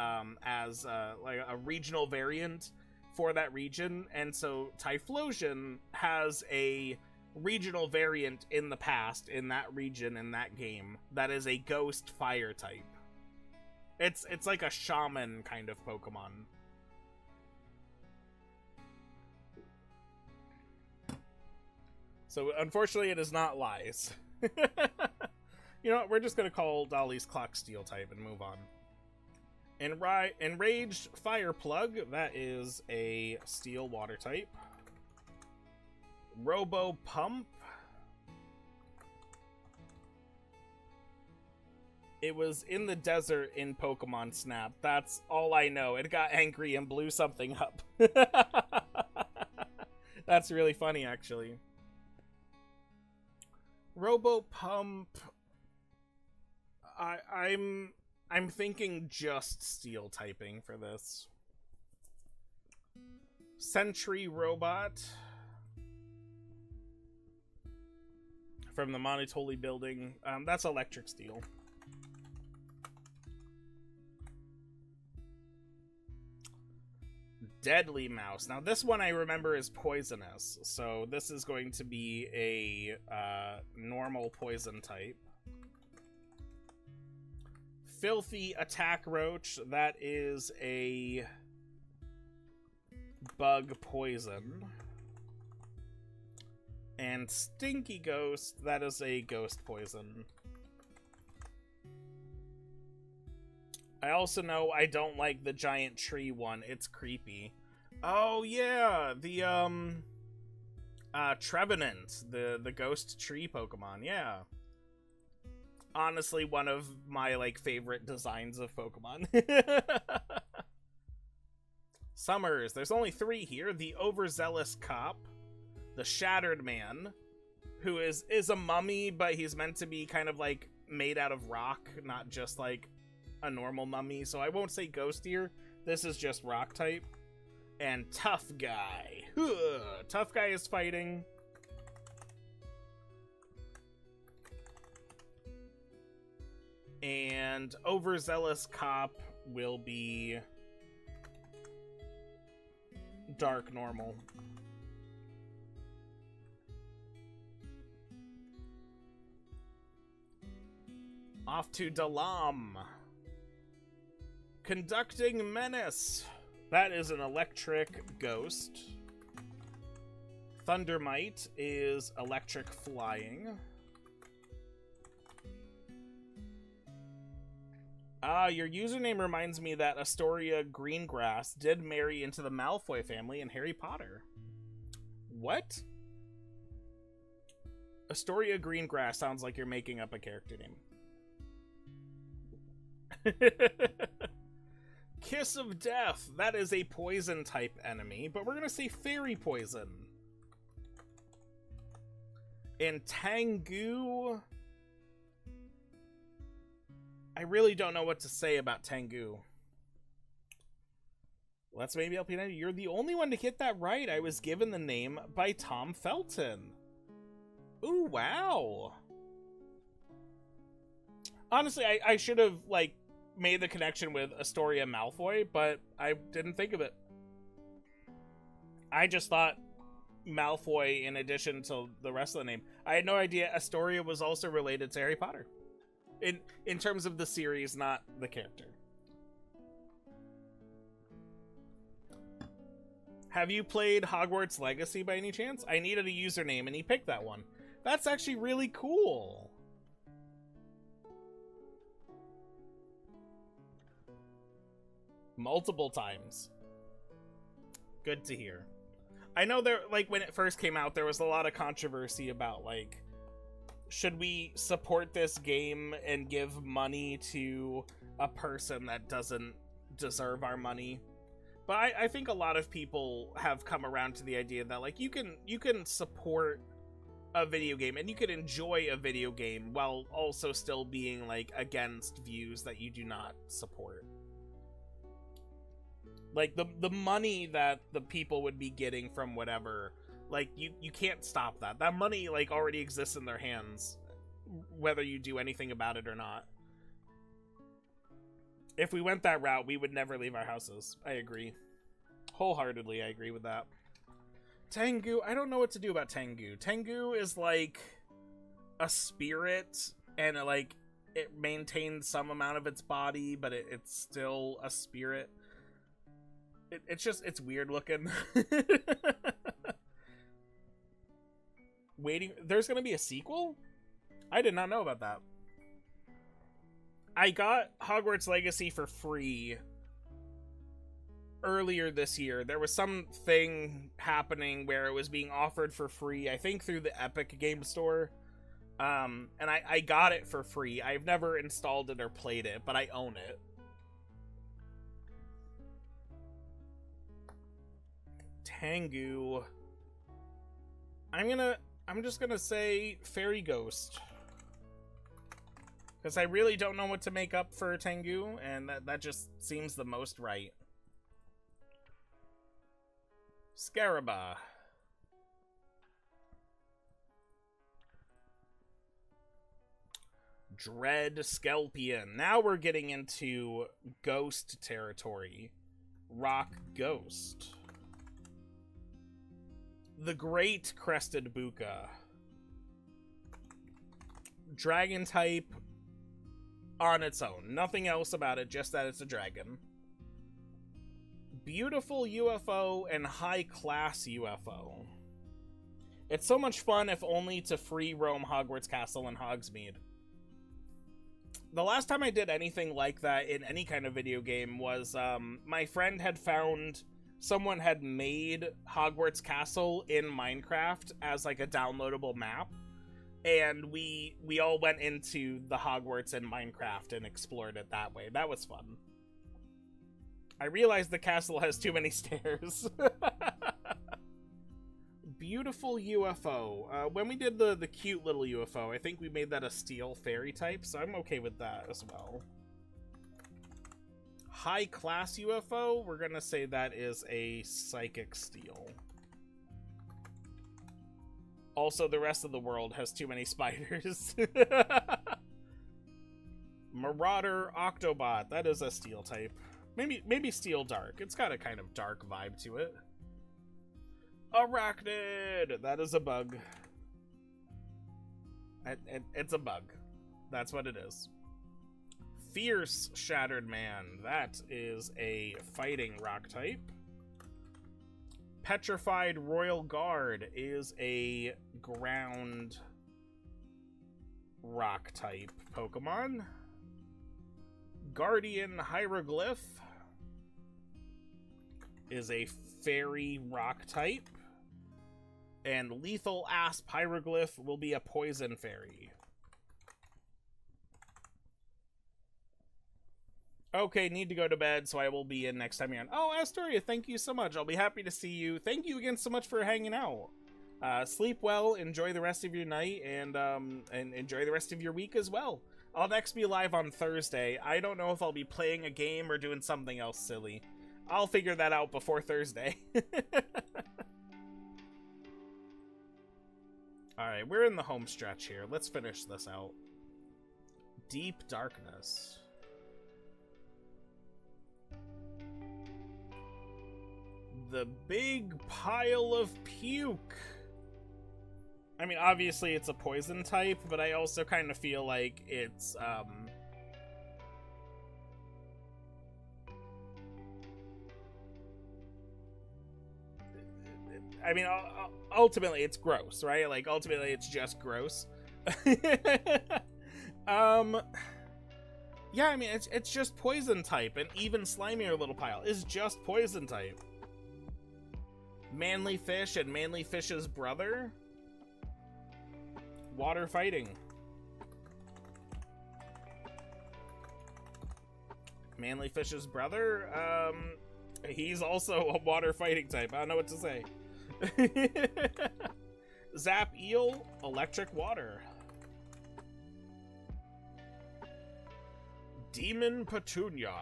as like a regional variant for that region, and so Typhlosion has a regional variant in the past in that region in that game that is a ghost fire type. It's like a shaman kind of Pokemon. So unfortunately it is not lies. You know what, we're just gonna call Dolly's clock steel type and move on. Enraged Fire Plug, that is a steel water type. Robo Pump. It was in the desert in Pokemon Snap. That's all I know. It got angry and blew something up. That's really funny, actually. Robo Pump. I'm thinking just steel typing for this. Sentry Robot. From the Monotoli building. That's electric steel. Deadly Mouse. Now this one I remember is poisonous, so this is going to be a normal poison type. Filthy Attack Roach, that is a bug poison. And Stinky Ghost, that is a ghost poison. I also know I don't like the giant tree one. It's creepy. Oh yeah, the Trevenant, the ghost tree Pokemon. Yeah. Honestly, one of my like favorite designs of Pokemon. Summers. There's only 3 here. The Overzealous Cop, the Shattered Man, who is a mummy, but he's meant to be kind of like made out of rock, not just like a normal mummy, so I won't say ghost here. This is just rock type. And Tough Guy. Tough Guy is fighting. And Overzealous Cop will be dark normal. Off to Dalam. Conducting Menace. That is an electric ghost. Thundermite is electric flying. Your username reminds me that Astoria Greengrass did marry into the Malfoy family in Harry Potter. What? Astoria Greengrass sounds like you're making up a character name. Kiss of Death. That is a poison type enemy, but we're gonna say fairy poison. And Tengu. I really don't know what to say about Tengu. Let's maybe LP90. You're the only one to get that right. I was given the name by Tom Felton. Ooh, wow. Honestly, I should have, like, made the connection with Astoria Malfoy, but I didn't think of it. I just thought Malfoy in addition to the rest of the name. I had no idea Astoria was also related to Harry Potter. In terms of the series, not the character. Have you played Hogwarts Legacy by any chance? I needed a username and he picked that one. That's actually really cool. Multiple times. Good to hear. I know there, like, when it first came out, there was a lot of controversy about, like, should we support this game and give money to a person that doesn't deserve our money? But I think a lot of people have come around to the idea that, like, you can support a video game and you can enjoy a video game while also still being, like, against views that you do not support. Like, the money that the people would be getting from whatever, like, you can't stop that. That money, like, already exists in their hands, whether you do anything about it or not. If we went that route, we would never leave our houses. I agree. Wholeheartedly, I agree with that. Tengu, I don't know what to do about Tengu. Tengu is like a spirit, and like it maintains some amount of its body, but it's still a spirit. It's weird looking. Waiting, there's gonna be a sequel? I did not know about that. I got Hogwarts Legacy for free earlier this year. There was something happening where it was being offered for free, I think through the Epic Game Store. And I got it for free. I've never installed it or played it, but I own it. Tengu. I'm just gonna say Fairy Ghost. Because I really don't know what to make up for Tengu, and that just seems the most right. Scaraba. Dread Skelpion. Now we're getting into ghost territory. Rock Ghost. The Great Crested Buka. Dragon type on its own. Nothing else about it, just that it's a dragon. Beautiful UFO and high-class UFO. It's so much fun, if only to free roam Hogwarts Castle and Hogsmeade. The last time I did anything like that in any kind of video game was, my friend had found someone had made Hogwarts Castle in Minecraft as like a downloadable map. And we all went into the Hogwarts in Minecraft and explored it that way. That was fun. I realized the castle has too many stairs. Beautiful UFO. When we did the cute little UFO, I think we made that a steel fairy type, so I'm okay with that as well. High class UFO, we're gonna say that is a psychic steel. Also, the rest of the world has too many spiders. Marauder Octobot, that is a steel type. Maybe steel dark. It's got a kind of dark vibe to it. Arachnid, that is a bug. It's a bug. That's what it is. Fierce Shattered Man, that is a fighting rock type. Petrified Royal Guard is a ground rock type Pokemon. Guardian Hieroglyph is a fairy rock type. And Lethal Asp Hieroglyph will be a poison fairy. Okay, need to go to bed, so I will be in next time you're on. Oh, Astoria, thank you so much. I'll be happy to see you. Thank you again so much for hanging out. Sleep well, enjoy the rest of your night, and enjoy the rest of your week as well. I'll next be live on Thursday. I don't know if I'll be playing a game or doing something else silly. I'll figure that out before Thursday. Alright, we're in the home stretch here. Let's finish this out. Deep Darkness. The big pile of puke. I mean, obviously it's a poison type, but I also kind of feel like it's, I mean, ultimately it's gross, right? Like, ultimately it's just gross. Yeah, I mean, it's just poison type. An even slimier little pile is just poison type. Manly fish and manly fish's brother. Water fighting. Manly fish's brother, he's also a water fighting type. I don't know what to say. Zap eel, electric water. Demon Petunia.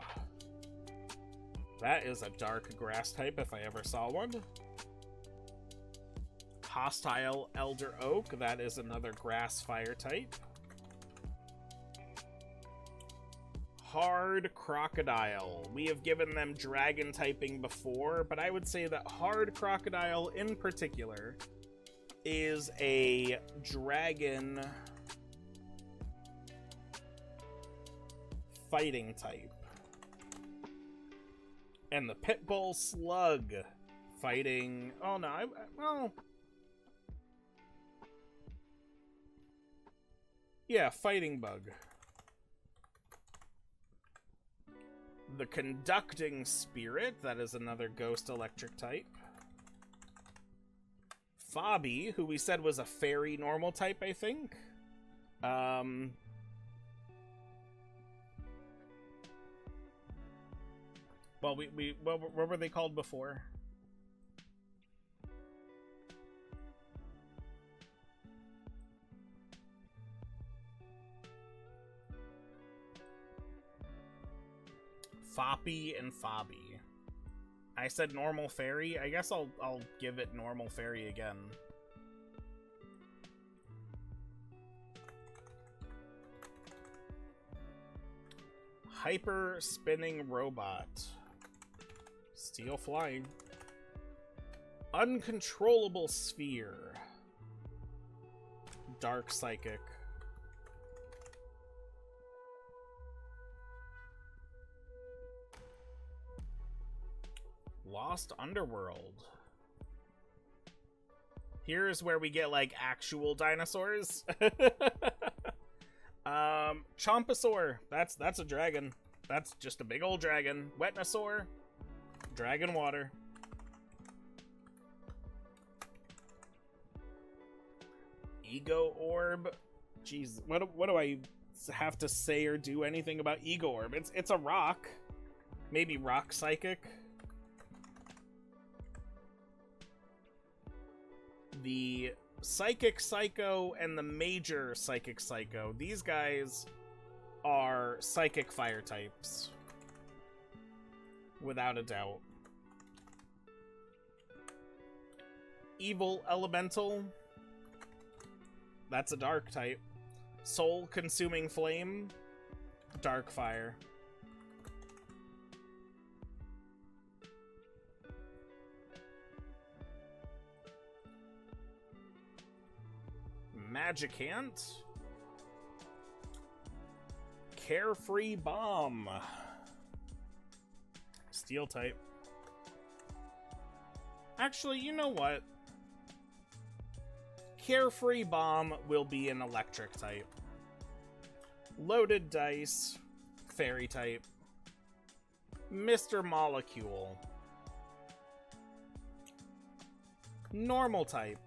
That is a dark grass type if I ever saw one. Hostile Elder Oak. That is another grass fire type. Hard Crocodile. We have given them dragon typing before, but I would say that Hard Crocodile in particular is a dragon fighting type. And the Pitbull Slug fighting... Oh no, well... Yeah, fighting bug. The Conducting Spirit, that is another ghost electric type. Fobby, who we said was a fairy normal type, I think. Well, what were they called before? Foppy and Fobby. I said normal fairy. I guess I'll give it normal fairy again. Hyper spinning robot. Steel flying. Uncontrollable sphere. Dark psychic. Lost Underworld. Here's where we get, like, actual dinosaurs. Chompasaur. That's a dragon. That's just a big old dragon. Wetnosaur. Dragon water. Ego Orb. Jeez, what do I have to say or do anything about Ego Orb? It's a rock. Maybe rock psychic. The Psychic Psycho and the Major Psychic Psycho. These guys are psychic fire types. Without a doubt. Evil Elemental. That's a dark type. Soul Consuming Flame. Dark fire. Magicant. Carefree Bomb. Steel type. Actually, you know what? Carefree Bomb will be an electric type. Loaded Dice. Fairy type. Mr. Molecule. Normal type.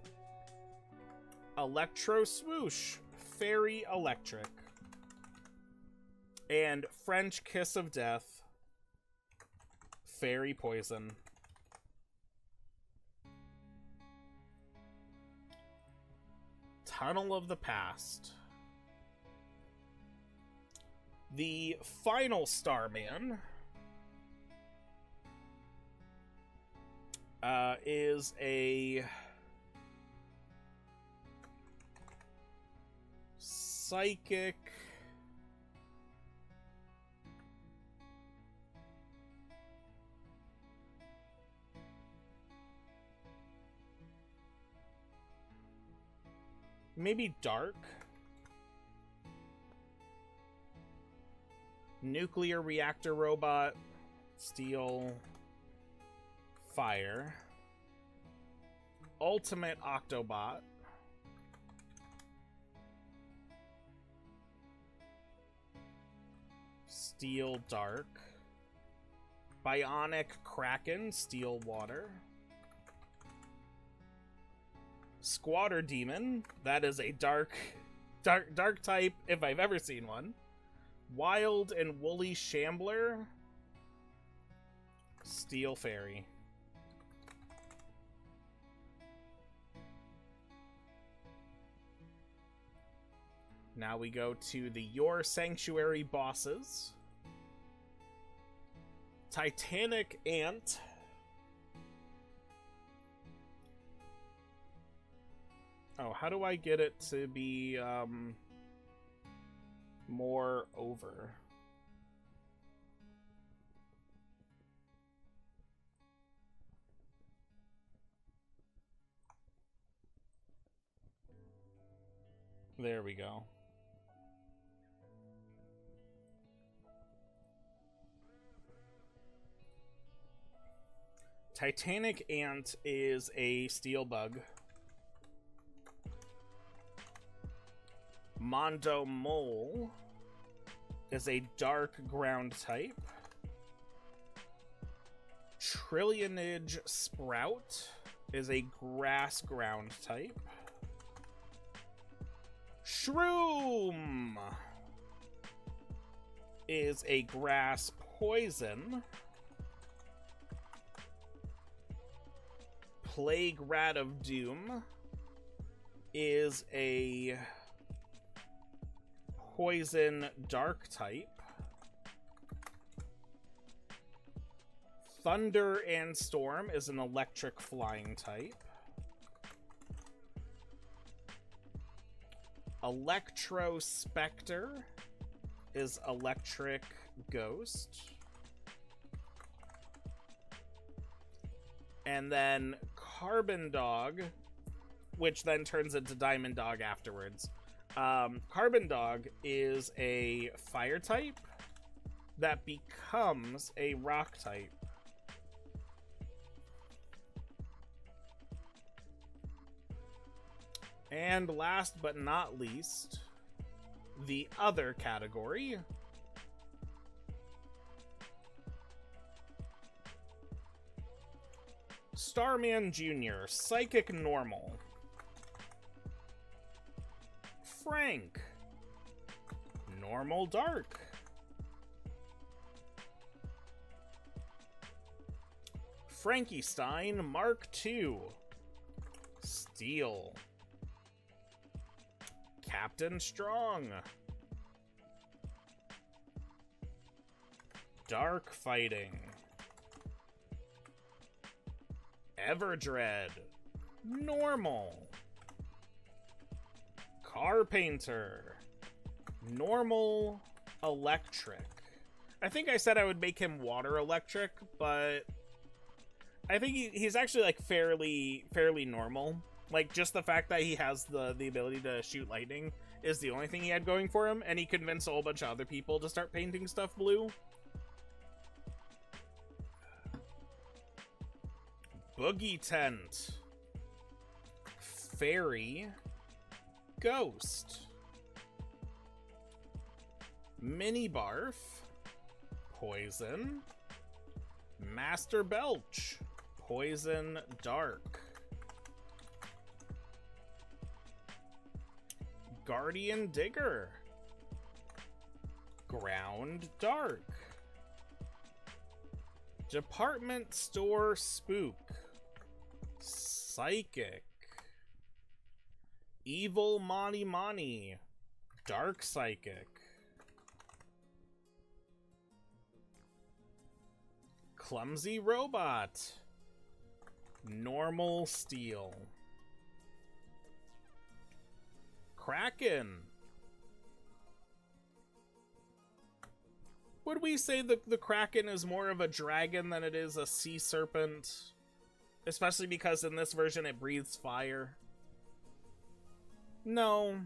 Electro Swoosh, Fairy Electric. And French Kiss of Death, Fairy Poison. Tunnel of the Past. The final Starman is a psychic Maybe dark. Nuclear reactor robot. Steel. Fire. Ultimate Octobot. Steel Dark. Bionic Kraken, Steel Water. Squatter Demon, that is a dark type if I've ever seen one. Wild and Woolly Shambler. Steel Fairy. Now we go to the Your Sanctuary bosses. Titanic Ant. Oh, how do I get it to be, more over? There we go. Titanic Ant is a steel bug. Mondo Mole is a dark ground type. Trillionage Sprout is a grass ground type. Shroom is a grass poison. Plague Rat of Doom is a poison dark type. Thunder and Storm is an electric flying type. Electro Spectre is electric ghost. And then Carbon Dog, which then turns into Diamond Dog afterwards. Carbon Dog is a fire type that becomes a rock type. And last but not least, the other category. Starman Jr., Psychic Normal. Frank, Normal Dark. Frankie Stein Mark II, Steel. Captain Strong, Dark Fighting. Everdread, Normal. Carpainter, Normal Electric. I think I said I would make him water electric, but I think he's actually like fairly normal. Like, just the fact that he has the ability to shoot lightning is the only thing he had going for him, and he convinced a whole bunch of other people to start painting stuff blue. Boogie Tent, Fairy, Ghost, Mini Barf, Poison, Master Belch, Poison Dark, Guardian Digger, Ground Dark, Department Store Spook, Psychic, Evil Mani Mani, Dark Psychic, Clumsy Robot, Normal Steel, Kraken. Would we say the Kraken is more of a dragon than it is a sea serpent? Especially because in this version it breathes fire. No.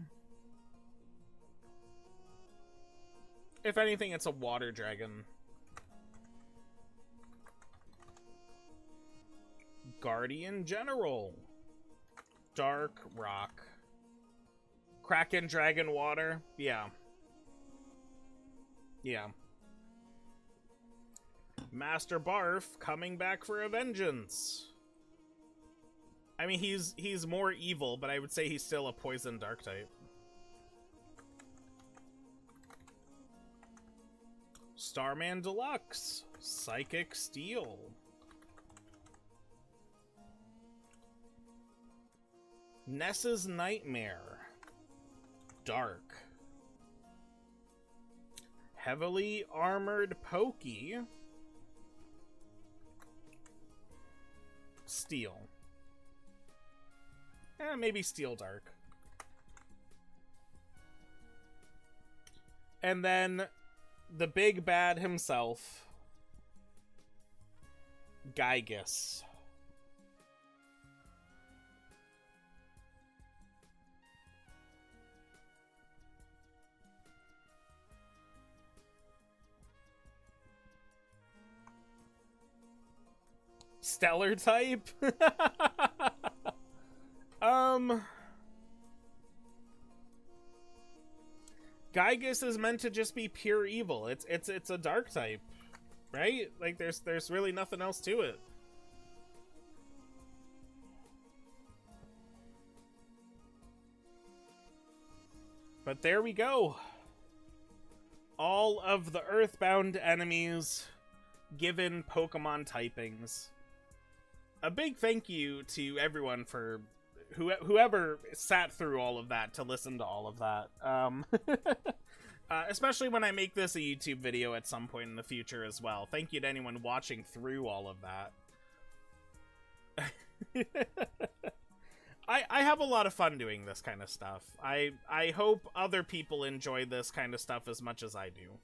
If anything, it's a water dragon. Guardian General. Dark Rock. Kraken Dragon Water. Yeah. Yeah. Master Barf coming back for a vengeance. I mean, he's more evil, but I would say he's still a poison dark type. Starman Deluxe. Psychic Steel. Ness's Nightmare. Dark. Heavily Armored Pokey. Steel. Maybe Steel Dark. And then the big bad himself, Gygus. Stellar type? Gygus is meant to just be pure evil. It's a dark type, right? Like there's really nothing else to it. But there we go. All of the EarthBound enemies given Pokemon typings. A big thank you to everyone for whoever sat through all of that to listen to all of that. Especially when I make this a YouTube video at some point in the future as well. Thank you to anyone watching through all of that. I have a lot of fun doing this kind of stuff. I hope other people enjoy this kind of stuff as much as I do.